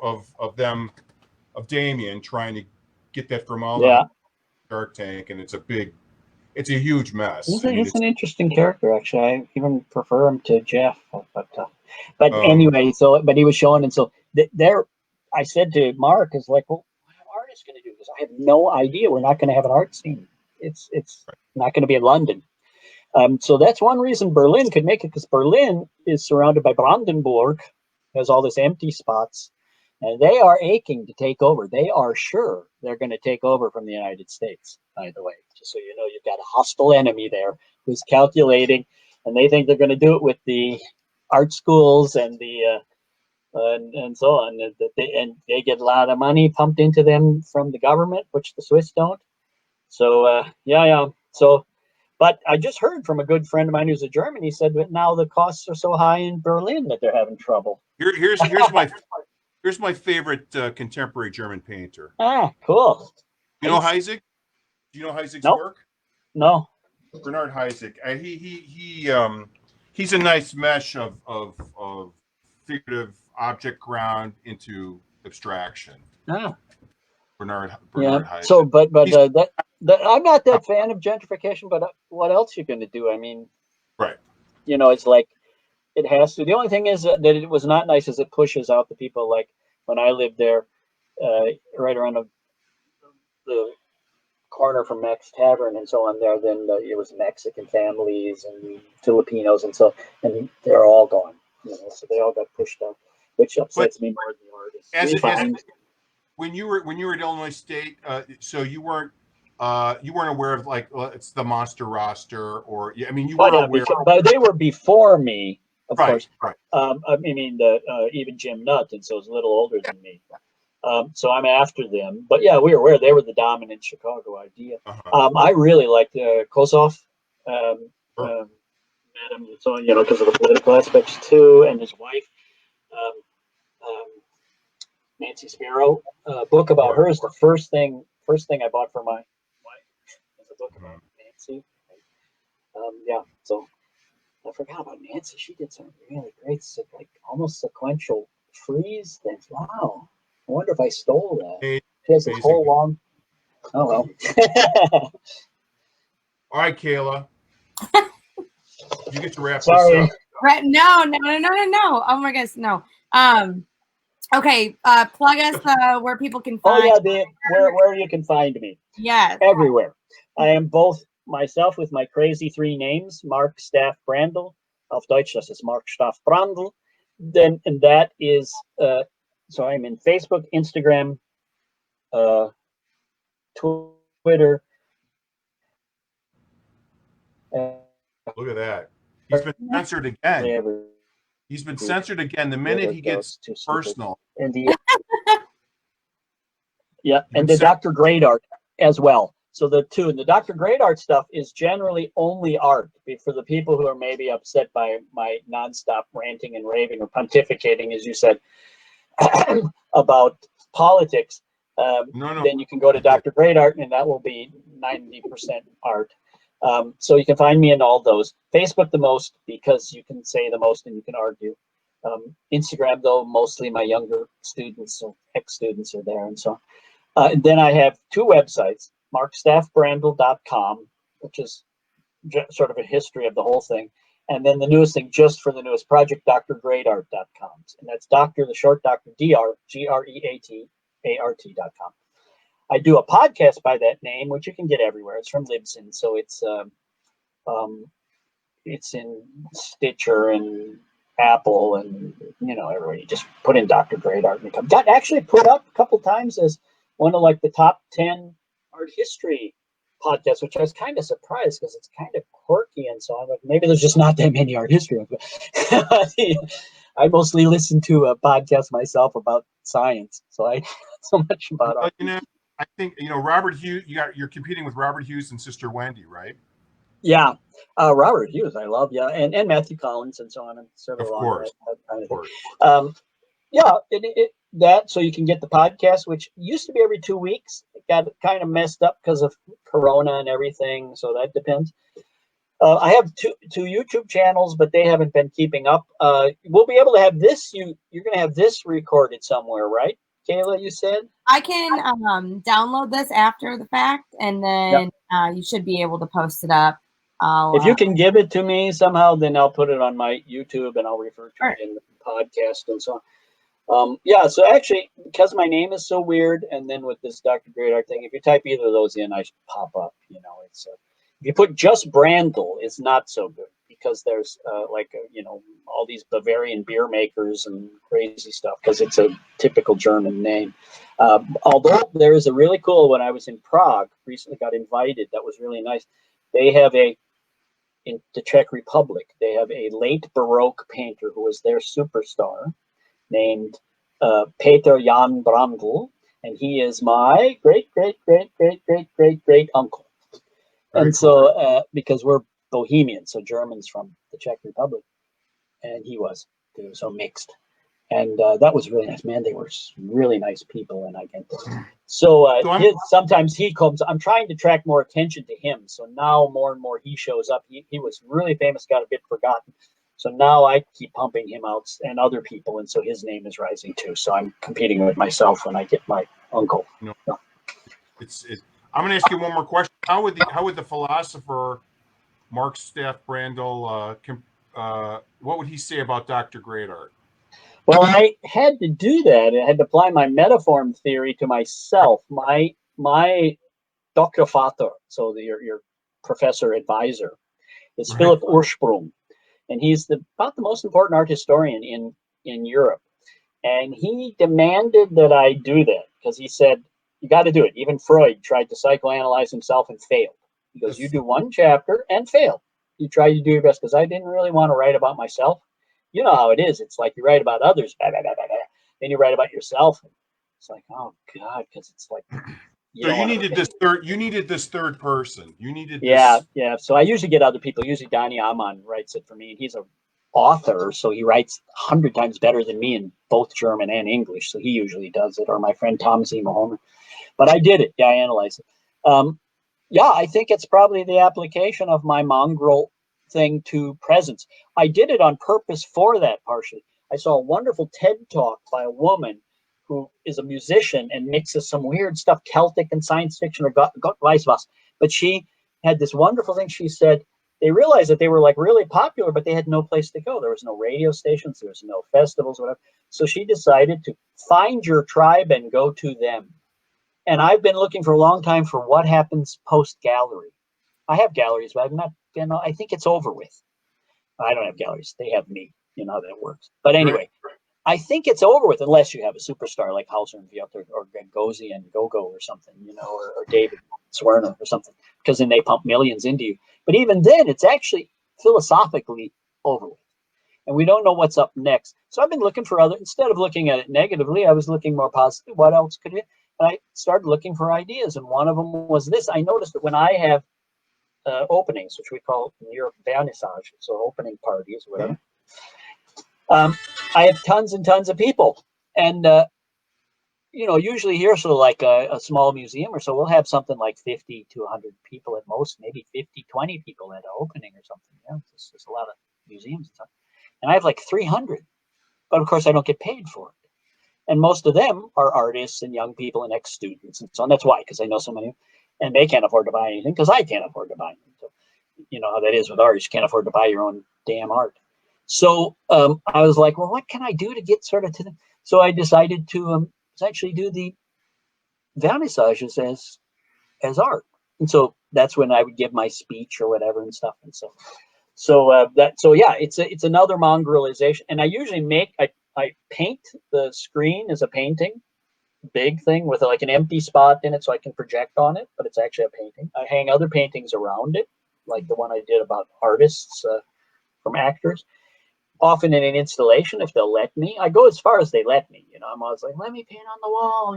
Damien trying to get that formaldehyde shark tank, and it's a huge mess. He's an interesting character, actually. I even prefer him to Jeff, but anyway. So, but he was showing, and so I said to Mark, "Is like, well, what are artists going to do? Because I have no idea. We're not going to have an art scene. It's not going to be in London." So that's one reason Berlin could make it, because Berlin is surrounded by Brandenburg, has all this empty spots, and they are aching to take over. They are sure they're going to take over from the United States, by the way. Just so you know, you've got a hostile enemy there who's calculating, and they think they're going to do it with the art schools and the and so on. And they get a lot of money pumped into them from the government, which the Swiss don't. So, So, but I just heard from a good friend of mine who's a German. He said that now the costs are so high in Berlin that they're having trouble. Here's my favorite contemporary German painter. Ah, cool. You know Heisig? Do you know Heisig's work? No. Bernard Heisig. He's a nice mesh of figurative object ground into abstraction. Ah. Bernard Heisig. So, but I'm not that fan of gentrification. But what else are you going to do? I mean, right? It's like It has to. The only thing is that it was not nice is it pushes out the people like when I lived there, right around the corner from Mac's Tavern and so on there. Then it was Mexican families and Filipinos and they're all gone. So they all got pushed out, which upsets me more than the artists. When you were at Illinois State, so you weren't aware of like it's the monster roster, or I mean you were aware, but they were before me, of course. Right. I mean, even Jim Nutt, and so is a little older than me. So I'm after them, but yeah, we were aware they were the dominant Chicago idea. I really liked Kosoff, met him, so because of the political aspects too, and his wife. Nancy Spiro, book about her is the first thing I bought for my wife. It's a book about Nancy. Yeah, so I forgot about Nancy. She did some really great, like almost sequential freeze things. Wow, I wonder if I stole that. She has this whole long. Oh well. All right, Kayla. You get to wrap this up. Right? No. Oh my goodness, no. Okay, plug us where people can find. Oh yeah, where you can find me. Yes. Everywhere. I am both myself with my crazy 3 names, Mark Staff Brandl. Auf Deutsch, das ist Mark Staff Brandl. And that is so I'm in Facebook, Instagram, Twitter. Look at that. He's been censored again. He's been censored again the minute he gets personal. And and the Dr. Great Art as well. So the two, and the Dr. Great Art stuff is generally only art for the people who are maybe upset by my nonstop ranting and raving or pontificating, as you said, about politics. Then you can go to Dr. Great Art, and that will be 90% art. So you can find me in all those. Facebook the most, because you can say the most and you can argue. Instagram, though, mostly my younger students, so ex-students are there and so on. And then I have 2 websites, markstaffbrandl.com, which is sort of a history of the whole thing. And then the newest thing, just for the newest project, drgreatart.com. And that's Dr. the short Dr. DRGREATART.com. I do a podcast by that name, which you can get everywhere. It's from Libsyn, so it's in Stitcher and Apple and everywhere. You just put in Dr. Great Art and come. Got actually put up a couple times as one of like the top 10 art history podcasts, which I was kind of surprised because it's kind of quirky and so on. But maybe there's just not that many art history. I mostly listen to a podcast myself about science, so I so much about art. I think Robert Hughes. You're competing with Robert Hughes and Sister Wendy, right? Yeah, Robert Hughes, I love, and Matthew Collins and so on and several. Of course. That so you can get the podcast, which used to be every 2 weeks. It got kind of messed up because of Corona and everything, so that depends. I have two YouTube channels, but they haven't been keeping up. We'll be able to have this. You're going to have this recorded somewhere, right, Kayla? You said I can download this after the fact, and then you should be able to post it up. If you can give it to me somehow, then I'll put it on my YouTube and I'll refer to it in the podcast and so on. So actually, because my name is so weird, and then with this Dr. Great Art thing, if you type either of those in, I pop up. It's if you put just Brandl, it's not so good because there's all these Bavarian beer makers and crazy stuff because it's a typical German name. Although there is a really cool, when I was in Prague, recently got invited, that was really nice. They have in the Czech Republic, they have a late Baroque painter who was their superstar named Peter Jan Brandl, and he is my great uncle. And so, because we're Bohemians, so Germans from the Czech Republic, and they were so mixed. And that was really nice, man. They were really nice people, and I get this. So sometimes he comes. I'm trying to track more attention to him. So now more and more he shows up. He was really famous, got a bit forgotten. So now I keep pumping him out and other people, and so his name is rising too. So I'm competing with myself when I get my uncle. I'm going to ask you one more question. How would the philosopher Mark Staff Brandl what would he say about Dr. Great Art? Well, I had to do that. I had to apply my metaform theory to myself. My Dr. Vater, so your professor advisor, is Right. Philip Ursprung, and he's about the most important art historian in Europe. And he demanded that I do that because he said, you got to do it. Even Freud tried to psychoanalyze himself and failed. He goes, you do one chapter and fail. You try to do your best, because I didn't really want to write about myself. You know how it is. It's like you write about others, blah, blah, blah, blah, blah. Then you write about yourself. It's like, oh God, because it's like so you needed this third. You needed this third person. You needed yeah, this. yeah. So I usually get other people. Usually Donny Amann writes it for me, and he's a author, so he writes 100 times better than me in both German and English. So he usually does it, or my friend Tom Z. Mahomer. But I did it. Yeah, I analyzed it. Yeah, I think it's probably the application of my mongrel thing to presence. I did it on purpose for that, partially. I saw a wonderful TED talk by a woman who is a musician and mixes some weird stuff, Celtic and science fiction, or vice versa. But she had this wonderful thing. She said they realized that they were like really popular, but they had no place to go. There was no radio stations, there was no festivals, whatever. So she decided to find your tribe and go to them. And I've been looking for a long time for what happens post gallery. I have galleries, but I've not, I think it's over with. I don't have galleries. They have me. You know how that works. But anyway, I think it's over with unless you have a superstar like Hauser and Viet or Gengozzi and Gogo or something, or David Swerner or something, because then they pump millions into you. But even then, it's actually philosophically over with. And we don't know what's up next. So I've been looking for instead of looking at it negatively, I was looking more positively. What else could it? And I started looking for ideas. And one of them was this. I noticed that when I have openings, which we call in Europe vernissage, so opening parties, whatever, I have tons and tons of people. And, usually here, so like a small museum or so, we'll have something like 50 to 100 people at most, maybe 50, 20 people at an opening or something. Yeah, there's a lot of museums and stuff. And I have like 300. But of course, I don't get paid for it. And most of them are artists and young people and ex-students and so on. That's why, because I know so many, and they can't afford to buy anything because I can't afford to buy anything. So, you know how that is with artists. You can't afford to buy your own damn art. So I was like, well, what can I do to get sort of to them? So I decided to essentially do the vernissages as art. And so that's when I would give my speech or whatever and stuff. And so yeah, it's another mongrelization. And I usually I paint the screen as a painting, big thing with like an empty spot in it so I can project on it, but it's actually a painting. I hang other paintings around it, like the one I did about artists from actors, often in an installation if they'll let me. I go as far as they let me, I'm always like, let me paint on the wall,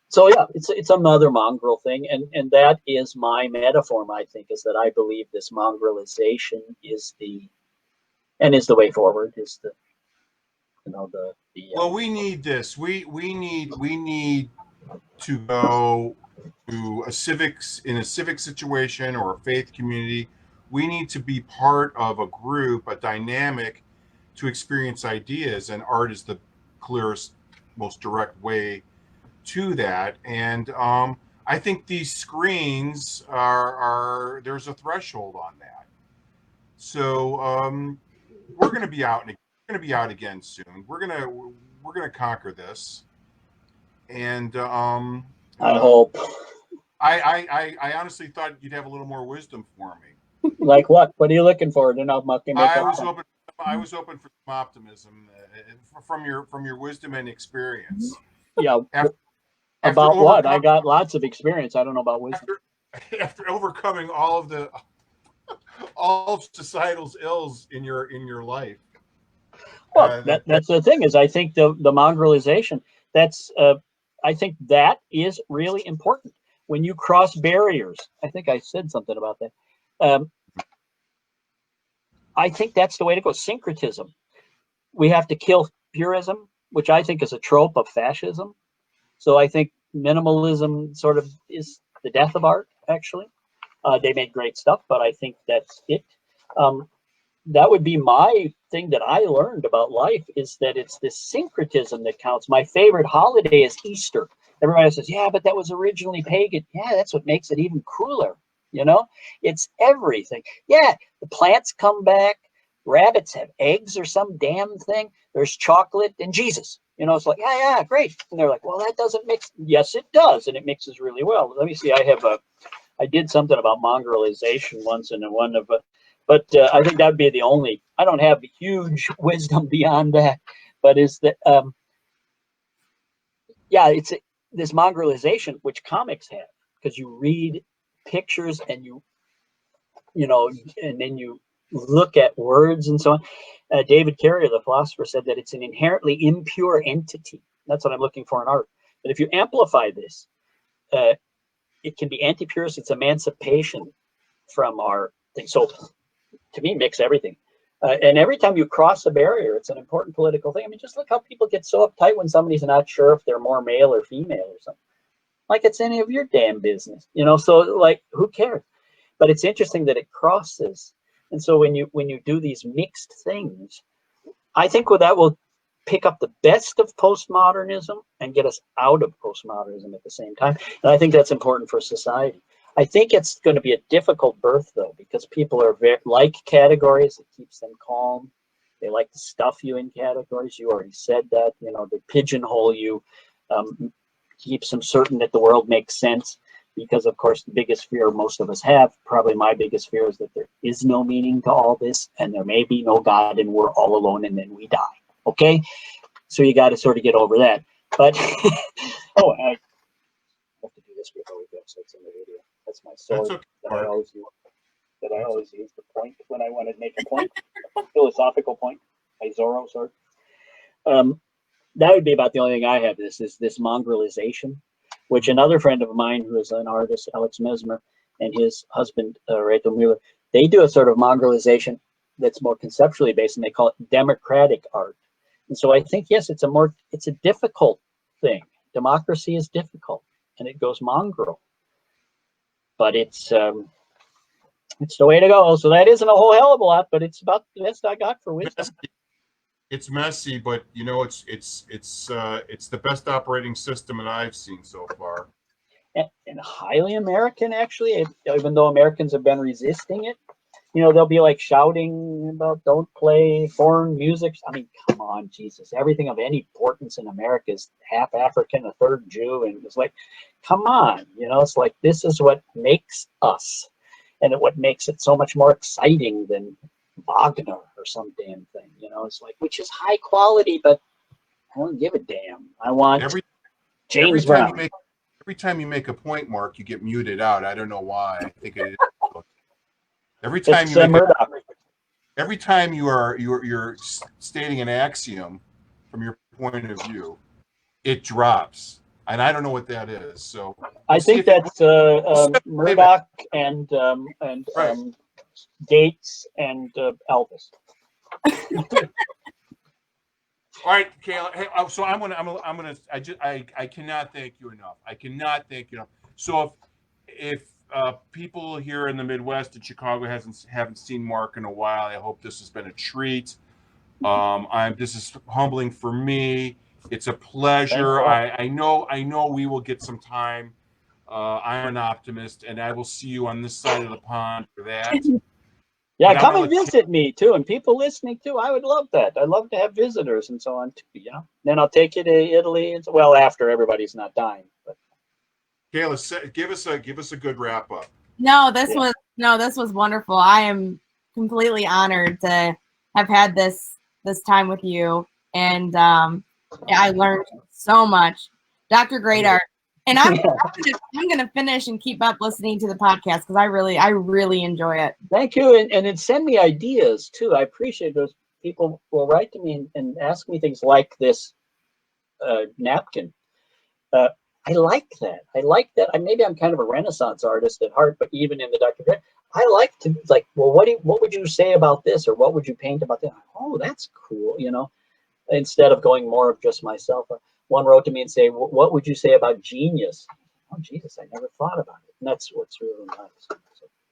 So yeah, it's another mongrel thing, and that is my metaphor. I think is that I believe this mongrelization is the way forward. Is the Well, we need this. We need to go to a civic situation or a faith community. We need to be part of a group, a dynamic, to experience ideas, and art is the clearest, most direct way to that. And I think these screens are there's a threshold on that. So we're going to be out again soon. We're gonna conquer this, and I hope. I honestly thought you'd have a little more wisdom for me. Like what? What are you looking for? I was open for some optimism from your wisdom and experience. Yeah. About what? I got lots of experience. I don't know about wisdom. After overcoming all of societal ills in your life. Well, that's the thing is I think the mongrelization, I think that is really important. When you cross barriers, I think I said something about that. I think that's the way to go. Syncretism. We have to kill purism, which I think is a trope of fascism. So I think minimalism sort of is the death of art, actually. They make great stuff, but I think that's it. That would be my thing that I learned about life, is that it's this syncretism that counts. My favorite holiday is Easter. Everybody says, yeah, but that was originally pagan. Yeah, that's what makes it even cooler. It's everything. Yeah, the plants come back. Rabbits have eggs or some damn thing. There's chocolate and Jesus. It's like, yeah, great. And they're like, well, that doesn't mix. Yes, it does, and it mixes really well. Let me see. I did something about mongrelization once in one of, but I think that'd be the only. I don't have huge wisdom beyond that, but is that yeah, it's this mongrelization which comics have, because you read pictures and and then you look at words and so on. David Carrier, the philosopher, said that it's an inherently impure entity. That's what I'm looking for in art. But if you amplify this, it can be anti-purist. It's emancipation from our thing. So to me, mix everything. And every time you cross a barrier, it's an important political thing. I mean, just look how people get so uptight when somebody's not sure if they're more male or female or something. Like it's any of your damn business, so like, who cares? But it's interesting that it crosses. And so when you do these mixed things, I think that will pick up the best of postmodernism and get us out of postmodernism at the same time. And I think that's important for society. I think it's going to be a difficult birth, though, because people are like categories. It keeps them calm. They like to stuff you in categories. You already said that. They pigeonhole you, keeps them certain that the world makes sense. Because, of course, the biggest fear most of us have, probably my biggest fear, is that there is no meaning to all this, and there may be no God, and we're all alone, and then we die. Okay? So you got to sort of get over that. But, I have to do this before we go, so it's in the video. That's my sword that I always use. I use the point when I want to make a point, a philosophical point, a Zorro sword. That would be about the only thing I have. This mongrelization, which another friend of mine who is an artist, Alex Mesmer, and his husband, Rachel Mueller, they do a sort of mongrelization that's more conceptually based, and they call it democratic art. And so I think, yes, it's a difficult thing. Democracy is difficult, and it goes mongrel. But it's the way to go. So that isn't a whole hell of a lot, but it's about the best I got for wisdom. It's messy, but it's the best operating system that I've seen so far. And highly American, actually, even though Americans have been resisting it. They'll be like shouting about don't play foreign music. I mean, come on, Jesus. Everything of any importance in America is half African, a third Jew. And it's like, come on. It's like, this is what makes us. And what makes it so much more exciting than Wagner or some damn thing. It's like, which is high quality, but I don't give a damn. I want James Brown. Every time you make a point, Mark, you get muted out. I don't know why. I think it is. Every time you're stating an axiom from your point of view, it drops, and I don't know what that is. So I think that's Murdoch and Gates and Elvis. All right, Kayla. Hey, so I cannot thank you enough. I cannot thank you enough. So if people here in the Midwest and Chicago haven't seen Mark in a while, I hope this has been a treat. This is humbling for me. It's a pleasure. I know we will get some time. I'm an optimist, and I will see you on this side of the pond for that. Yeah, come and visit me too, and people listening too. I would love that. I'd love to have visitors and so on too. Then I'll take you to Italy. After everybody's not dying. But Kayla, give us a good wrap up. This was wonderful. I am completely honored to have had this time with you, and I learned so much, Dr. Great Art. And I'm gonna finish and keep up listening to the podcast because I really enjoy it. Thank you, and send me ideas too. I appreciate those people will write to me and ask me things like this napkin. I like that. Maybe I'm kind of a Renaissance artist at heart, but even in the Dr. Great, I like to well, what would you say about this, or what would you paint about that? Oh, that's cool, Instead of going more of just myself. One wrote to me and say, what would you say about genius? Oh, Jesus, I never thought about it. And that's what's really nice. So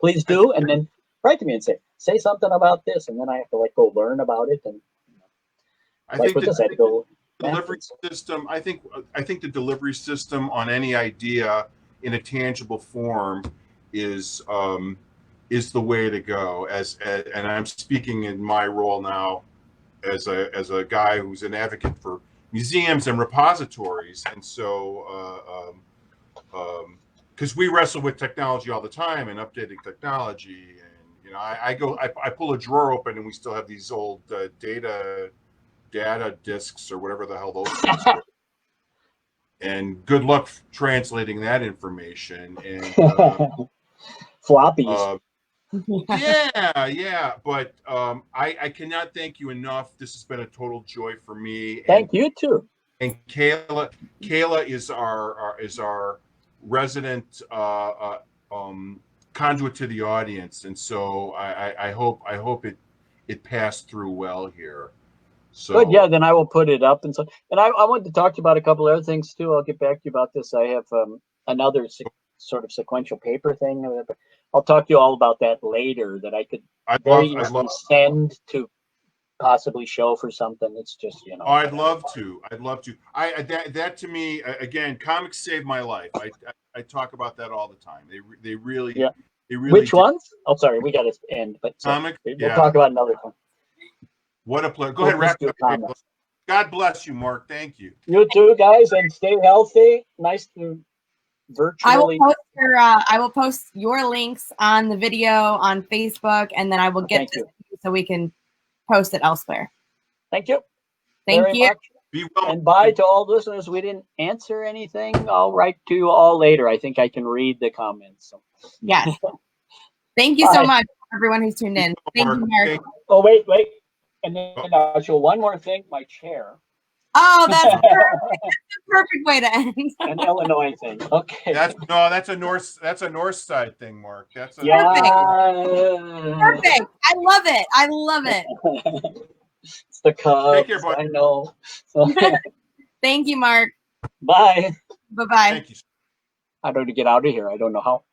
please do, and then write to me and say something about this, and then I have to go learn about it. And I think the delivery system. I think the delivery system on any idea in a tangible form is the way to go. And I'm speaking in my role now as a guy who's an advocate for museums and repositories, and so because we wrestle with technology all the time and updating technology, and I pull a drawer open and we still have these old data discs or whatever the hell those things are. And good luck translating that information. And floppies. Yeah. But I cannot thank you enough. This has been a total joy for me. Thank you too. And Kayla is our resident conduit to the audience, and so I hope it passed through well here. So good, yeah. Then I will put it up, and I wanted to talk to you about a couple other things too. I'll get back to you about this. I have another sort of sequential paper thing. I'll talk to you all about that later. That I could very easily send to possibly show for something. It's just Oh, I'd love to. That to me again, comics saved my life. I talk about that all the time. They really. Yeah. They really. Which ones? Oh, sorry, we got to end. But comics. We'll talk about another time. What a pleasure. Go ahead, wrap up. God bless you, Mark. Thank you. You too, guys, and stay healthy. Nice to virtually. I will post your links on the video on Facebook, and then I will get to you so we can post it elsewhere. Thank you. Thank you. Much. Be well. And bye to all listeners. We didn't answer anything. I'll write to you all later. I think I can read the comments. So. Yes. Thank you so much, everyone who's tuned in. Thank you, Mark. Oh, wait. And then I'll show one more thing, my chair. Oh, that's perfect. That's the perfect way to end. An Illinois thing. Okay. That's a north side thing, Mark. That's perfect. I love it. It's the Cubs. Take care, buddy. I know. Thank you, Mark. Bye. Bye-bye. Thank you. How do I get out of here? I don't know how.